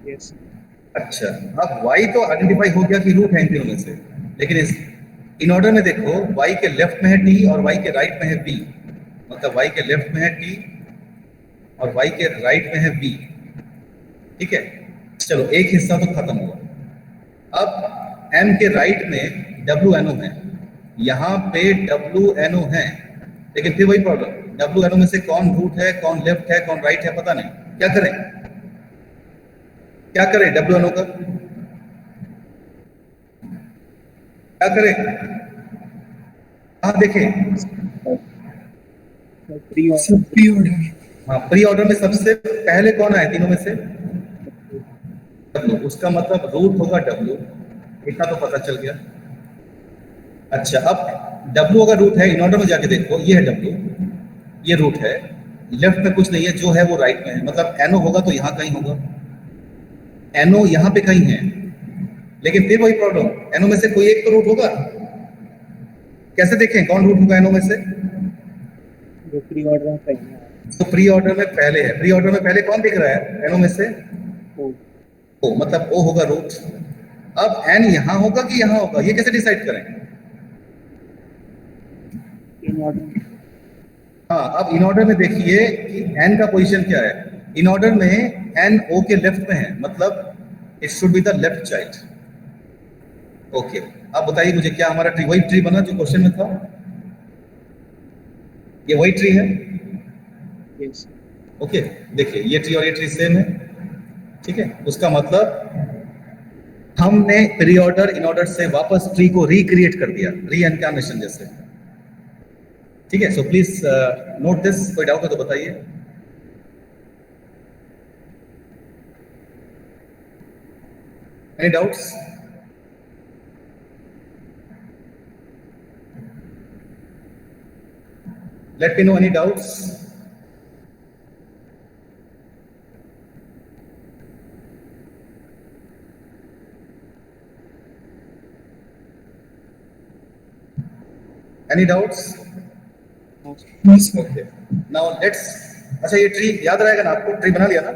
यस। अच्छा, अब वाई तो आइडेंटिफाई हो गया कि रूट है इन तीनों में से, लेकिन इन ऑर्डर में देखो, वाई के लेफ्ट में है टी और वाई के राइट में है बी। मतलब y के लेफ्ट में है t और y के राइट में है v। ठीक है, चलो एक हिस्सा तो खत्म हुआ। अब m के राइट में WNO है, यहाँ पे WNO है, लेकिन फिर वही प्रॉब्लम, WNO में से कौन रूट है, कौन लेफ्ट है, कौन राइट है, पता नहीं। क्या करें, क्या करें WNO का, क्या करें? हाँ देखें, प्री ऑर्डर हाँ प्री ऑर्डर में सबसे पहले कौन आए तीनों में से? W, उसका मतलब रूट होगा W, इतना तो पता चल गया। अच्छा, अब W अगर रूट है, इन ऑर्डर में जाके देखो, ये है W, ये रूट है, लेफ्ट में कुछ नहीं है, जो है वो राइट में है, मतलब NO होगा तो यहाँ कहीं होगा, NO यहाँ पे कहीं है, लेकिन फिर वही प्रॉब्लम, NO में से कोई एक तो रूट होगा। कैसे देखें कौन रूट होगा NO में से? जो प्री ऑर्डर में पहले आया तो प्री ऑर्डर में पहले है, प्री ऑर्डर में पहले कौन दिख रहा है NO में से? वो O, मतलब O होगा रूट। अब N यहाँ होगा कि यहाँ होगा, ये कैसे डिसाइड करें? इन ऑर्डर हाँ, अब इन ऑर्डर में देखिए कि N का पोजीशन क्या है। इन ऑर्डर में N O के लेफ्ट में है, मतलब it should be the left child. Okay, अब बताइए मुझे, क्या हमारा ट्री वही ट्री बना जो क्वेश्चन में था? ये वही ट्री है? यस ओके, देखिए ये ट्री और ये ट्री सेम है। ठीक है, उसका मतलब हमने प्री ऑर्डर इन ऑर्डर से वापस ट्री को रिक्रिएट कर दिया, रीइनकार्नेशन जैसे। ठीक है, सो प्लीज नोट दिस। कोई डाउट हो तो बताइए। Any doubts? Let me know any doubts. Any doubts? Okay. Now let's, अच्छा ये ट्री याद रहेगा ना आपको, ट्री बना लिया ना?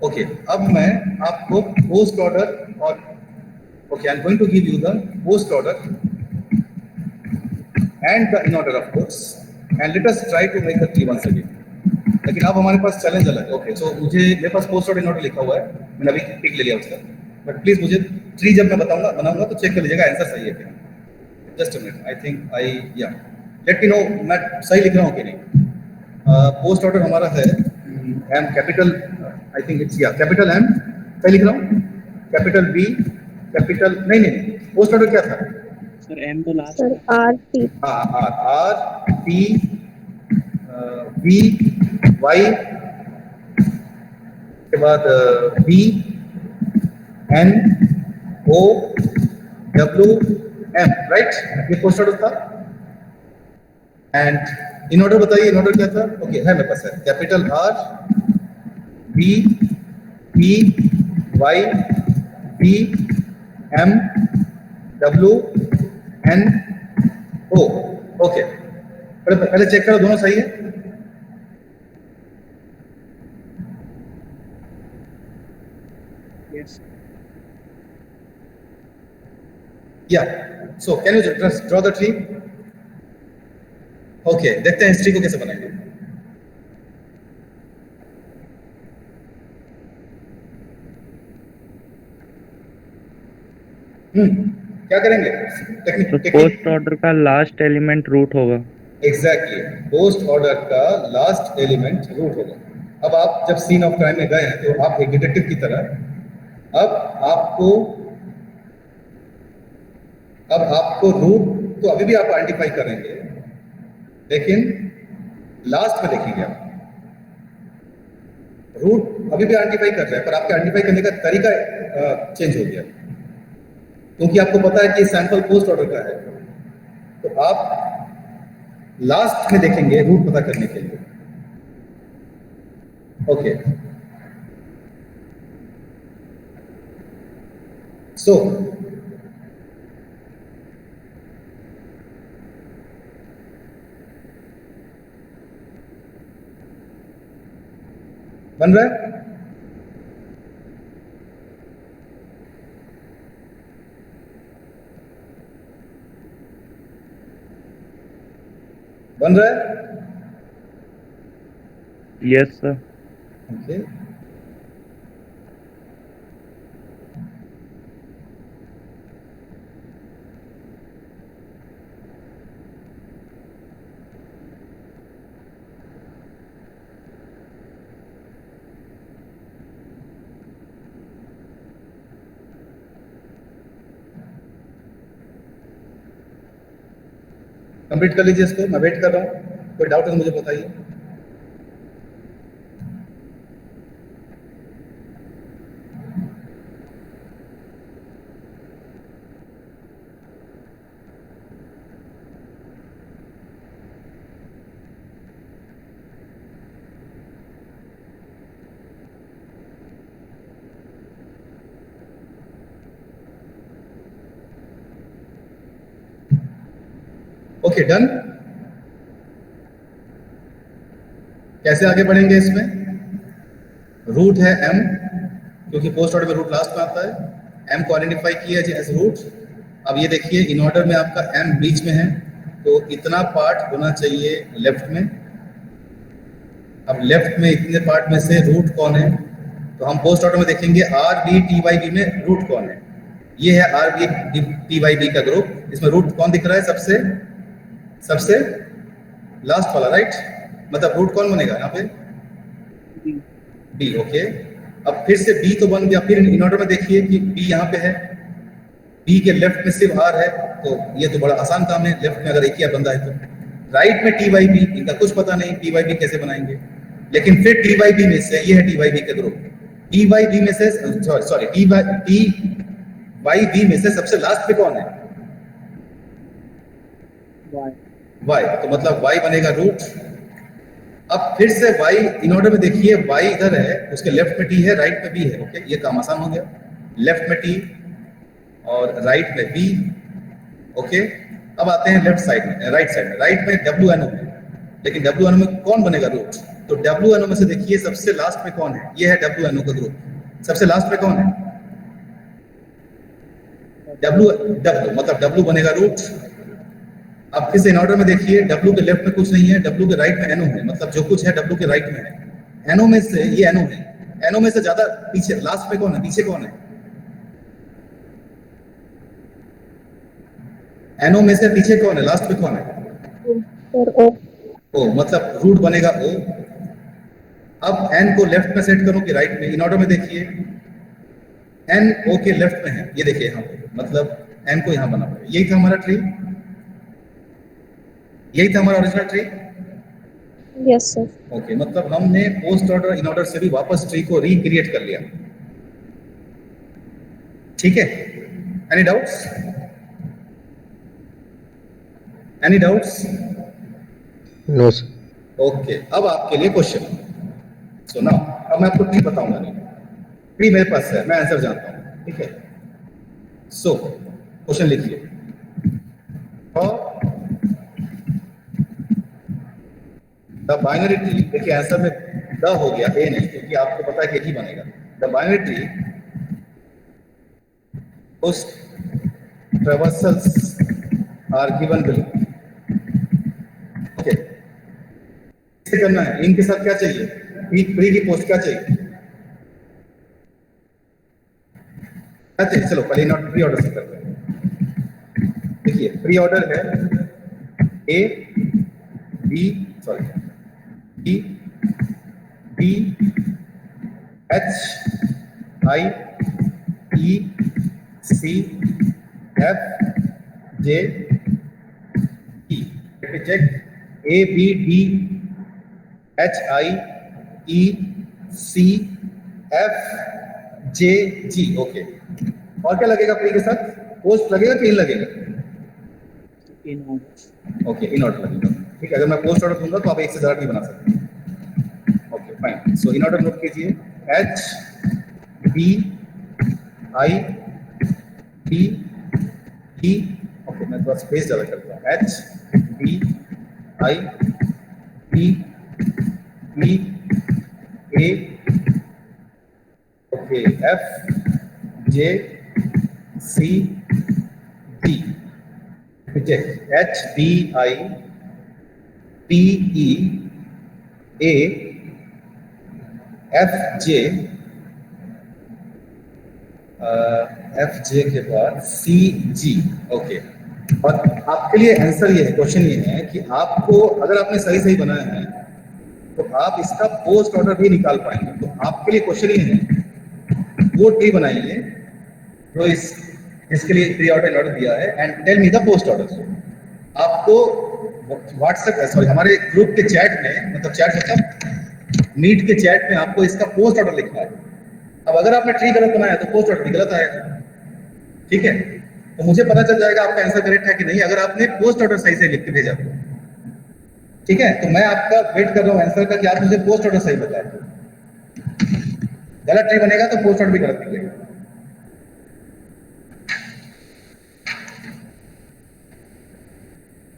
ओके, अब मैं आपको पोस्ट ऑर्डर और okay, I am going to give you the post order and the in order of course, and let us try to make the tree once again. लेकिन अब हमारे पास चैलेंज अलग है। ओके, सो मुझे, मेरे पास पोस्ट ऑर्डर इन ऑर्डर लिखा हुआ है, मैंने अभी टिक ले लिया उसका, बट प्लीज मुझे ट्री जब मैं बताऊंगा बनाऊंगा तो चेक कर लीजिएगा आंसर सही है क्या। Just a minute, I think या लेट मी नो मैं सही लिख रहा हूँ कि नहीं। पोस्ट ऑर्डर हमारा है M capital, I think it's या कैपिटल एम, सही लिख रहा हूँ, कैपिटल बी, कैपिटल नहीं, पोस्ट ऑर्डर क्या था? सर एम तो लास्ट सर RT हाँ, आर टी बी वाई के बाद B N O W M, right? ये पोस्ट ऑर्डर था। एंड इन ऑर्डर बताइए, इन ऑर्डर क्या था? ओके, है मेरे पास, है capital R B P Y B M W N O. Okay, पहले चेक करो दोनों सही है। यस या so can you just draw the tree? Okay, देखते हैं इस ट्री को कैसे बनाएंगे। क्या करेंगे? तो पोस्ट ऑर्डर का लास्ट एलिमेंट रूट होगा। एग्जैक्टली, पोस्ट ऑर्डर का लास्ट एलिमेंट रूट होगा। अब आप जब सीन ऑफ क्राइम में गए हैं तो आप एक डिटेक्टिव की तरह अब आपको रूट तो अभी भी आप आइडेंटिफाई करेंगे, लेकिन लास्ट में देखेंगे आप रूट अभी भी आइडेंटिफाई कर रहे हैं, पर आपके आइडेंटिफाई करने का तरीका चेंज हो गया, क्योंकि आपको पता है कि सैंपल पोस्ट ऑर्डर का है, तो आप लास्ट में देखेंगे रूट पता करने के लिए। ओके, सो बन रहा है? बन रहा है? Yes, sir. Okay. कंप्लीट कर लीजिए इसको, मैं वेट कर रहा हूँ, कोई डाउट है तो मुझे बताइए। Okay, done. कैसे आगे बढ़ेंगे इसमें? रूट है m, क्योंकि पोस्ट ऑर्डर में रूट लास्ट में आता है। m को आइडेंटिफाई किया एज रूट। अब ये देखिए इन ऑर्डर में आपका m बीच में है, तो इतना पार्ट होना चाहिए लेफ्ट में। अब लेफ्ट में इतने पार्ट में से रूट कौन है, तो हम पोस्ट ऑर्डर में देखेंगे R B T Y B में रूट कौन है। ये है R B T Y B का ग्रुप, इसमें रूट कौन दिख रहा है? सबसे लास्ट वाला, राइट? मतलब रूट कौन बनेगा यहाँ पे? बी। ओके, अब फिर से बी तो बन गया। फिर इन ऑर्डर में देखिए कि बी यहाँ पे है, बी के लेफ्ट में सिर्फ आर है, तो ये तो बड़ा आसान काम है। लेफ्ट में अगर एक ही बंदा है तो राइट में टी वाई बी, इनका कुछ पता नहीं टी वाई बी कैसे बनाएंगे। लेकिन फिर टी वाई बी में से, ये है टी वाई बी का ग्रुप, टी वाई बी में से सॉरी टी वाई बी में से सबसे लास्ट पे कौन है? y, तो मतलब y बनेगा रूट। अब फिर से y इन ऑर्डर में देखिए, y इधर है, उसके लेफ्ट में t है, राइट में b है। ओके, ये काम आसान हो गया। लेफ्ट में t और राइट में b। ओके, अब आते हैं लेफ्ट साइड में, राइट साइड में। राइट में WNO है, लेकिन WNO में कौन बनेगा रूट? तो WNO में से देखिए सबसे लास्ट में कौन है? ये है WNO का ग्रुप। सबसे लास्ट में कौन है? W मतलब W बनेगा रूट। अब फिर से इन ऑर्डर में देखिए, W के लेफ्ट में कुछ नहीं है, W के राइट में NO है, मतलब जो कुछ है W के राइट में है। NO में से ये NO है, NO में से ज्यादा पीछे लास्ट में कौन है? पीछे कौन है? NO में से पीछे कौन है? लास्ट में कौन है? और ओ मतलब रूट बनेगा O। अब N को लेफ्ट में सेट करो कि राइट में? इन ऑर्डर में देखिए N O के लेफ्ट में है, ये देखिए यहाँ पे, मतलब N को यहाँ बना हुआ है। यही था हमारा ट्री, यही था हमारा original tree. Yes sir. Okay, मतलब हमने पोस्ट ऑर्डर इन ऑर्डर से भी वापस ट्री को रिक्रिएट कर लिया। ठीक है, any doubts? Any doubts? No sir. Okay, अब आपके लिए क्वेश्चन सुना। अब मैं आपको ट्री बताऊंगा नहीं, ट्री मेरे पास है, मैं आंसर जानता हूं। ठीक है, सो क्वेश्चन लिखिए। द बाइनरी ट्री, देखिए आंसर में द हो गया, ए नहीं, क्योंकि आपको पता है कि ही बनेगा। The binary tree whose traversals are given below. Okay, कैसे करना है? इनके साथ क्या चाहिए? प्री की पोस्ट क्या चाहिए? क्या चाहिए? चलो पहले नॉट प्री ऑर्डर से करते हैं। देखिए प्री ऑर्डर है A B sorry E D H I E C F J E। Let me check. A B D H I E C F J G। Okay, और क्या लगेगा pre के साथ? पोस्ट लगेगा कि इन लगेगा? In order. Okay, in order लगेगा। ठीक है, अगर मैं पोस्ट ऑर्डर दूंगा तो आप एक से ज्यादा नहीं बना सकते। Okay fine, so in order note कीजिए, H B I T E। Okay, मैं थोड़ा स्पेस ज्यादा करता हूँ, H B I T E A। Okay, F J C D। H D I P E A F J के बाद सी जी। Okay, और आपके लिए आंसर ये है, क्वेश्चन ये है कि आपको अगर आपने सही सही बनाया है तो आप इसका पोस्ट ऑर्डर भी निकाल पाएंगे। तो आपके लिए क्वेश्चन ये है, वो ट्री बनाइए जो इसके लिए प्री ऑर्डर दिया है and tell me the post order. आपको व्हाट्सएप सॉरी हमारे ग्रुप के चैट में, मतलब चैट मतलब मीट के चैट में आपको इसका पोस्ट ऑर्डर लिखना है। अब अगर आपने ट्री गलत बनाया तो पोस्ट ऑर्डर भी गलत आएगा, ठीक है? तो मुझे पता चल जाएगा आपका आंसर करेक्ट है कि नहीं अगर आपने पोस्ट ऑर्डर सही से लिख के भेजा तो, ठीक है? तो मैं आपका वेट कर रहा हूँ आंसर का कि आप मुझे पोस्ट ऑर्डर सही बताएं। गलत ट्री बनेगा तो पोस्ट ऑर्डर भी गलत निकलेगा।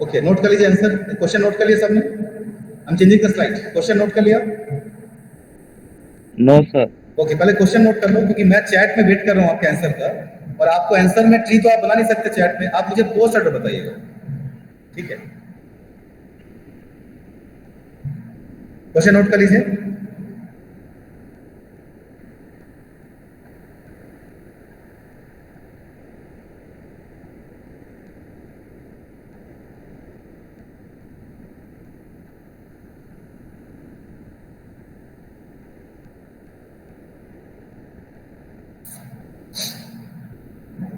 ओके, नोट कर लीजिए आंसर, क्वेश्चन नोट कर लिया सबने? हम changing the slide, question note कर लिया? No sir. ओके, पहले क्वेश्चन नोट कर लो क्योंकि मैं चैट में वेट कर रहा हूँ आपके आंसर का, और आपको आंसर में ट्री तो आप बना नहीं सकते चैट में, आप मुझे पोस्ट ऑर्डर बताइएगा, ठीक है? क्वेश्चन नोट कर लीजिए।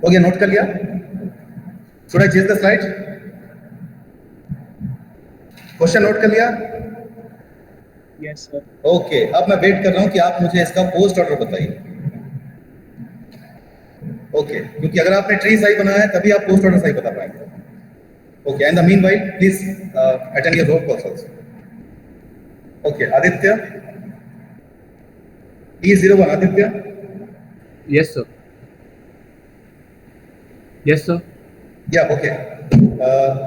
हो गया, नोट कर लिया? Should I change the slide? Question note कर लिया? Yes sir. ओके, अब मैं वेट कर रहा हूं कि आप मुझे इसका पोस्ट ऑर्डर बताइए। ओके, क्योंकि अगर आपने ट्री सही बनाया है तभी आप पोस्ट ऑर्डर सही बता पाएंगे। Okay, and the meanwhile please attend your roll calls also. Okay, Aditya E01 Aditya. Yes, sir. Yes, sir. Yeah, okay.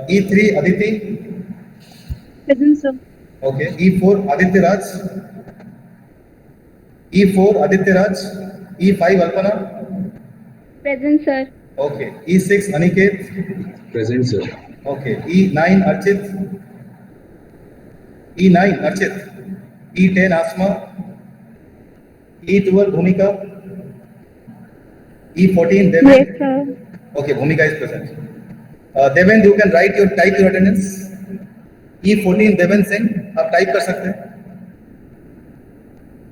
E3 Aditi. Present, sir. Okay. E4 Aditya Raj. E4 Aditya Raj. E5 Alpana. Present, sir. Okay. E6 Aniket. Present, sir. Okay. E9 Archit. E9 Archit. E10 Asma. E12 Bhumika. E14 Deven. Yes, sir. Okay, Bhumika is present. Deven, you can type your attendance. E14 Deven Singh, आप type कर सकते हैं।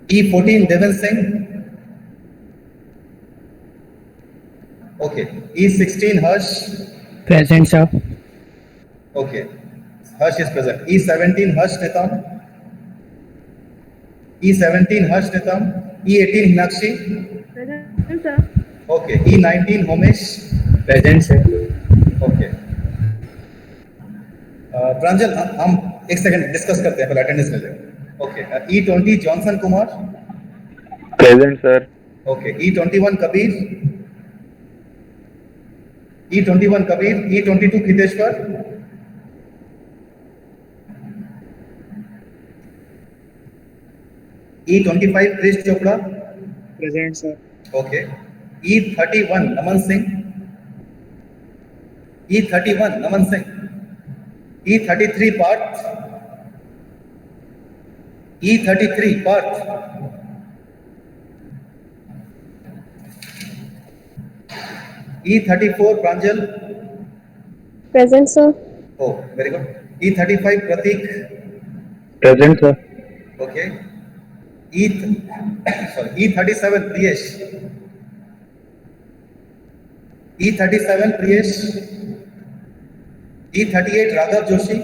E14 Deven Singh. Okay. E16 Harsh. Present, sir. Okay. Harsh is present. E17 Harsh Nitam. E17 Harsh Nitam. E18 Hinakshi. Present, sir. Okay. E19 Homesh. Present, sir. Okay, Pranjal हम एक second discuss करते हैं, पहले attendance ले लें। Okay, E20 Johnson Kumar. Present sir. Okay, E21 Kabir. E21 Kabir. E22 Khiteshwar. E25 Krish Chopra. Present sir. Okay, E31 Naman Singh. E31 Naman Singh. E33 Parth. E33 Parth. E34 Pranjal. Present, sir. Oh, very good. E35 Prateek. Present sir. Okay. E37 Priyesh. E37 Priyesh. E38 Raghav Joshi.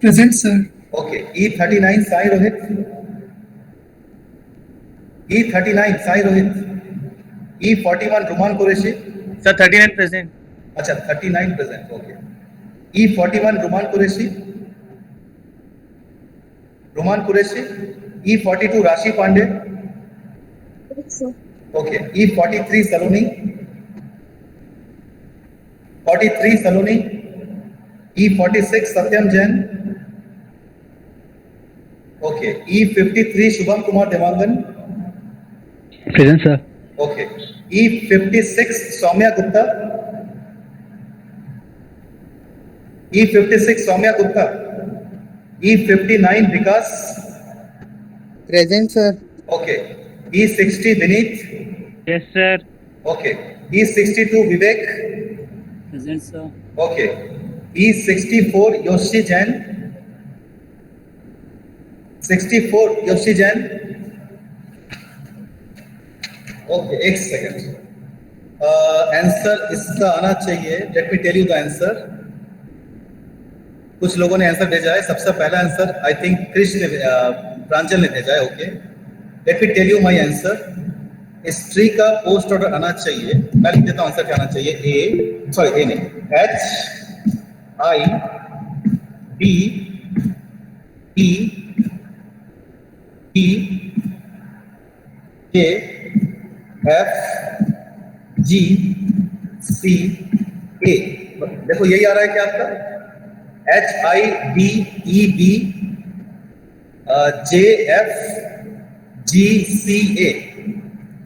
Present, sir. Okay, E39 Sai Rohit. E39 Sai Rohit. E41 Ruman Qureshi. Sir, 39 present. अच्छा, 39 present. Okay, E41 Ruman Qureshi. Ruman Qureshi. E42 Rashi Pandey. Yes, sir. Okay, E43 Saloni. 43 Saloni. E46 Satyam Jain. Okay, E53 Shubham Kumar Dewangan. Present, sir. Okay, E56 Saumya Gupta. E56 Saumya Gupta. E59 Vikas. Present, sir. Okay. E60 Vineet. Yes, sir. Okay. E62 Vivek. Present, sir. Okay. E64 Yoshi Jain. 64 Yoshi Jain. Okay, एक second. Answer इसका आना चाहिए. Let me tell you the answer. कुछ लोगों ने answer भेजा है. सबसे पहला answer I think Krishna Pranjal ने भेजा है. Okay, let me tell you my answer. इस ट्री का पोस्ट ऑर्डर आना चाहिए. मैं लिख देता हूं आंसर क्या आना चाहिए. ए नहीं, H I B E E K F G C A. देखो यही आ रहा है क्या आपका. H I B E B J F G C A.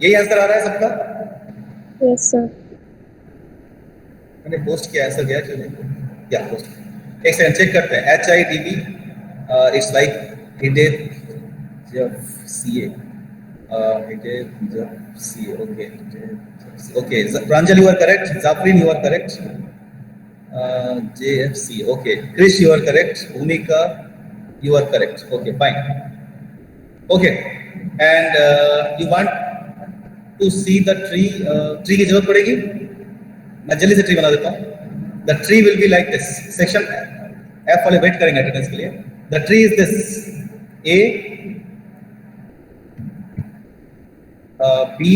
यही आंसर आ रहा है सबका. Yes sir. मैंने पोस्ट किया, आंसर गया क्यों नहीं. या पोस्ट. एक सेकंड चेक करते हैं. H I D B it's like hidden CA. CA. Okay, Pranjal, you are correct. Zafrin, you are correct. JFC. Okay, Krish, you are correct. Bhumika, you are correct. Okay, fine. Okay, and you want to see the tree. Tree की जरूरत पड़ेगी. मैं जल्दी से tree बना देता हूँ. The tree will be like this. Section F वाले वेट करेंगे अटेंडेंस के लिए. The tree is this. A B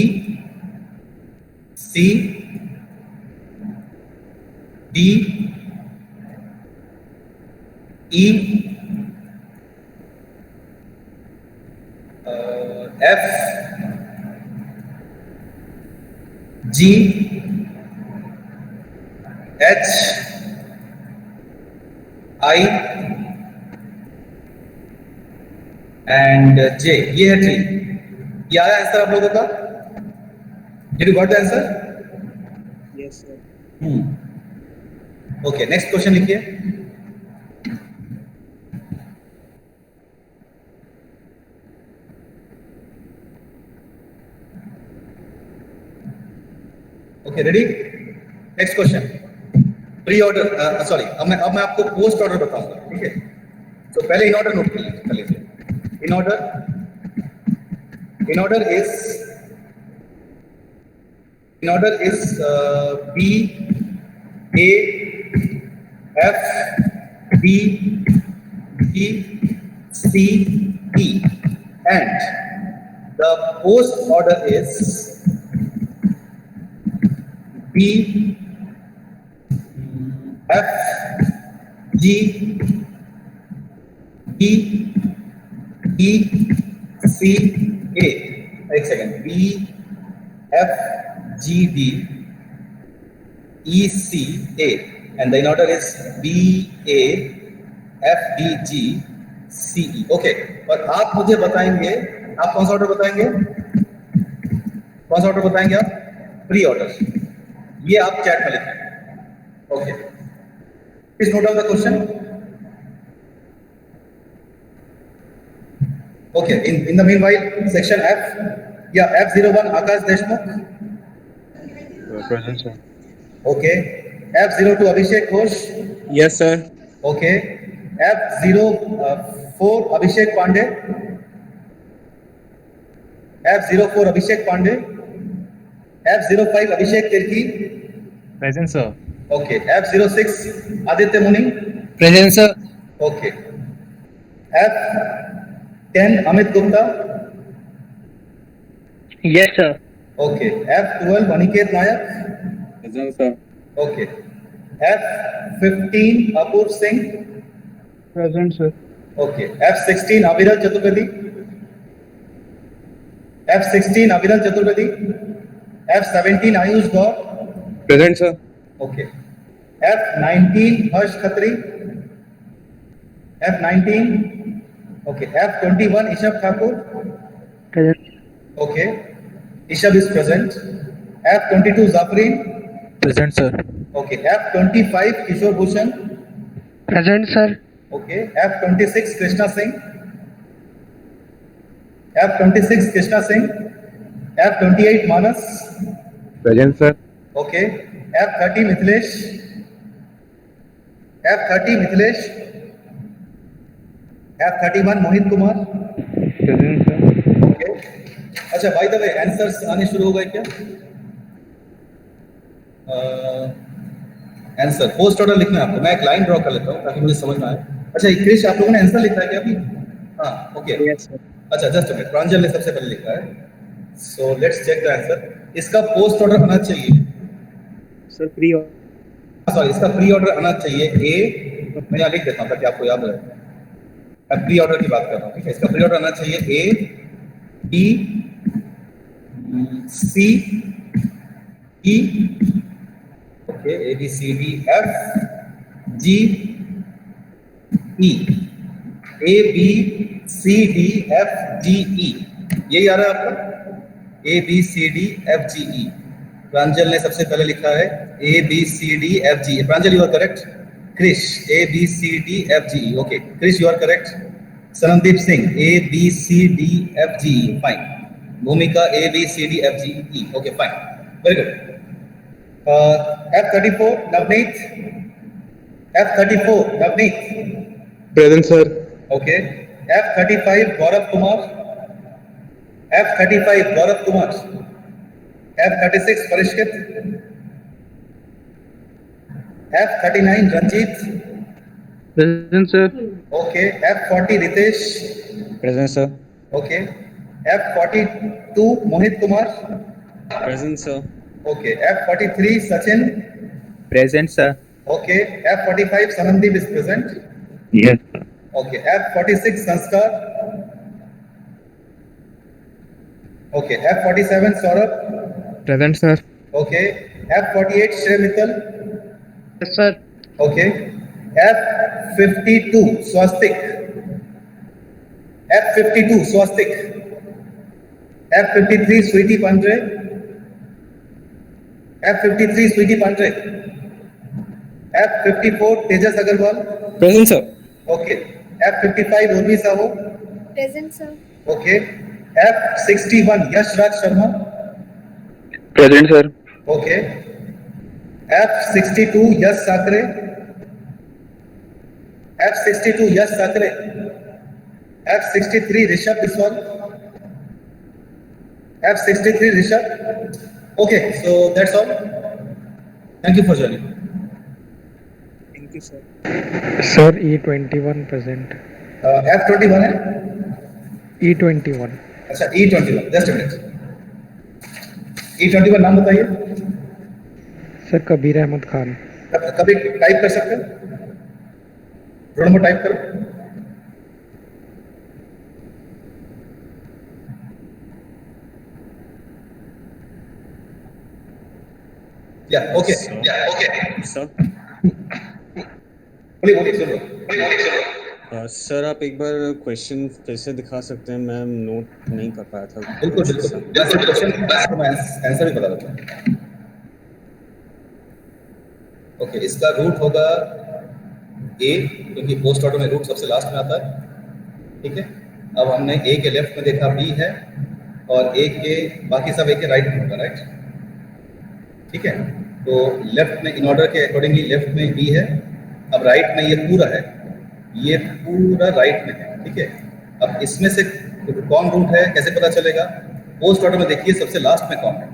C D E F G H I and J. ये है ट्री. ये आया आंसर आप लोगों का. Did you got the answer? Yes, sir. Okay, next question लिखिए. Okay, ready? Next question. Pre order. Sorry, अब मैं आपको पोस्ट ऑर्डर बताऊंगा. ठीक है, तो पहले इन ऑर्डर नोट कर लीजिए. In order is B A F B G C E and the post order is B F G E E C A. एक second. B F G D E C A and the in order is B A F D G C E. Okay, और आप मुझे बताएंगे, आप कौन सा order बताएंगे. आप प्री ऑर्डर. ये आप चैट में लिखें. Okay, please note down the question. Okay, in the meanwhile, section F, yeah, F01 Akash Deshmukh. Present, sir. Okay, F02 Abhishek Ghosh. Yes, sir. Okay, F04 Abhishek Pandey. F04 Abhishek Pandey. F05 Abhishek Tirki. Present, sir. Okay, F06 Aditya Muni. Present, sir. Okay, F10 Amit Gupta. Yes, sir. Okay, F12 Aniket Nayak. Present, sir. Okay, F15 Apur Singh. Present, sir. Okay, F16 Aviral Chaturvedi. F17 Ayush Gaur. Present, sir. Okay, F19 Harsh Khatri. F19. Okay, F21 Ishab Thakur. Present. Okay, Ishab is present. F22 Zafrin. Present, sir. Okay, F25 Kishore Bhushan. Present, sir. Okay, F26 Krishna Singh. F26 Krishna Singh, F28 Manas, Present, sir. okay, F30 Mithilesh, F30 Mithilesh, F31 Mohit Kumar, present sir. okay. अच्छा, by the way answers आने शुरू हो गए क्या? Answer post order लिखना है आपको, मैं एक लाइन ड्रॉ कर लेता हूँ ताकि मुझे समझ में आए। अच्छा क्रिश, आप लोगों ने आंसर लिखा है क्या अभी? हाँ, ओके। Yes sir. अच्छा, जस्ट अ मिनट, प्रांजल ने सबसे पहले लिखा है, so let's check the answer. इसका पोस्ट ऑर्डर आना चाहिए, सर प्री सॉरी इसका प्री ऑर्डर आना चाहिए ए, मैं यहाँ लिख देता हूँ ताकि आपको याद रहे। मैं प्री ऑर्डर की बात कर रहा हूँ, ठीक है। इसका प्री ऑर्डर आना चाहिए A B C E, okay, A B C D F G E, A B C D F G E, यही आ रहा है आपका, A B C D F G E. Pranjal ने सबसे पहले लिखा है A B C D F G. Pranjal you are correct. Krish A B C D F G E, okay Krish you are correct. Sanamdeep Singh A B C D F G E, fine. Bhumika A B C D F G E, okay fine, very good. F34 Navneet, F34 Navneet, Present, sir. okay. F35 Gaurav Kumar, F35 Gaurav Kumar, F36 Parishkit, F39 Ranjit, present sir. okay. F40 Ritesh, present sir. okay. F42 Mohit Kumar, present sir. okay. F43 Sachin, Present, sir. okay. F45 Sanandeep is present, yes sir. okay. F46 Sanskar, okay. F47 Saurabh, Present, sir. okay. F48 Shrey Mittal, yes sir. okay. F52 Swastik, F52 Swastik, F53 Sweetie Pandre, F53 Sweetie Pandre, F54 Tejas Agarwal, present sir. okay. F55 Urvi Sahu, Present, sir. okay. F61 Yash Raj Sharma, present sir. okay. F62 Yash Sakre, F62 Yash Sakre, F63 Rishabh Biswal, F63 Rishabh, okay. So that's all. Thank you for joining. Thank you sir. Sir, E21 present. F21 है, E21. अच्छा E21, just a minute. E21 नाम बताइए, Sir, Kabir Ahmed Khan. कभी type कर सकते हैं, roll number type करो। या ओके, सर बोलिए बोलिए, सुनो। सर आप एक बार क्वेश्चन फिर से दिखा सकते हैं, मैं नोट नहीं कर पाया था। बिल्कुल बिल्कुल, जैसे क्वेश्चन मैं आंसर भी बता देता हूँ। ओके, इसका रूट होगा ए, क्योंकि पोस्ट ऑर्डर में रूट सबसे लास्ट में आता है, ठीक है। अब हमने ए के लेफ्ट में देखा बी है, और ए के बाकी सब ए के राइट में होगा, राइट, ठीक है। तो लेफ्ट में इन ऑर्डर के अकॉर्डिंगली लेफ्ट में बी है, अब राइट में ये पूरा है, ये पूरा राइट में है, ठीक है। अब इसमें से कौन रूट है कैसे पता चलेगा? पोस्ट ऑर्डर में देखिए सबसे लास्ट में कौन है,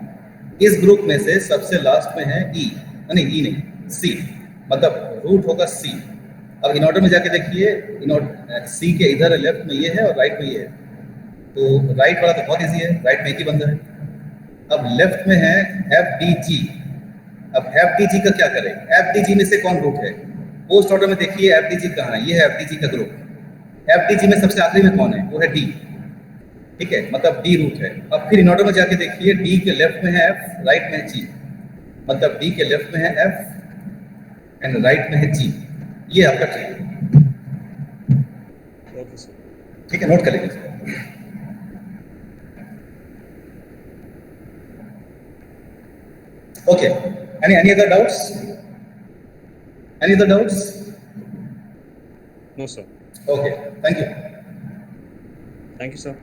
इस ग्रुप में से सबसे लास्ट में है ई, नहीं ई नहीं, सी, मतलब रूट होगा सी। अब इन ऑर्डर में जाके देखिए, सी के इधर लेफ्ट में ये है और राइट में ये है, तो राइट वाला तो बहुत इजी है, राइट में एक ही बंदा है। अब लेफ्ट में है एफ डी जी, अब एफ डी जी का क्या करें? एफ डी जी में से कौन रूट है? पोस्ट ऑर्डर में देखिए एफ डी जी कहाँ है, ये है एफ डी जी का ग्रुप। एफ डी जी में सबसे आखिरी में कौन है? वो है डी, ठीक है, मतलब डी रूट है। अब फिर इन ऑर्डर में जाके देखिए, डी के लेफ्ट में है एफ, राइट में है जी, मतलब डी के लेफ्ट में है एफ एंड राइट में है जी, ये आपका ट्री है, ओके सर। ठीक है, नोट कर लीजिए। Okay. Any other doubts? Any other doubts? No sir. Okay. Thank you. Thank you sir.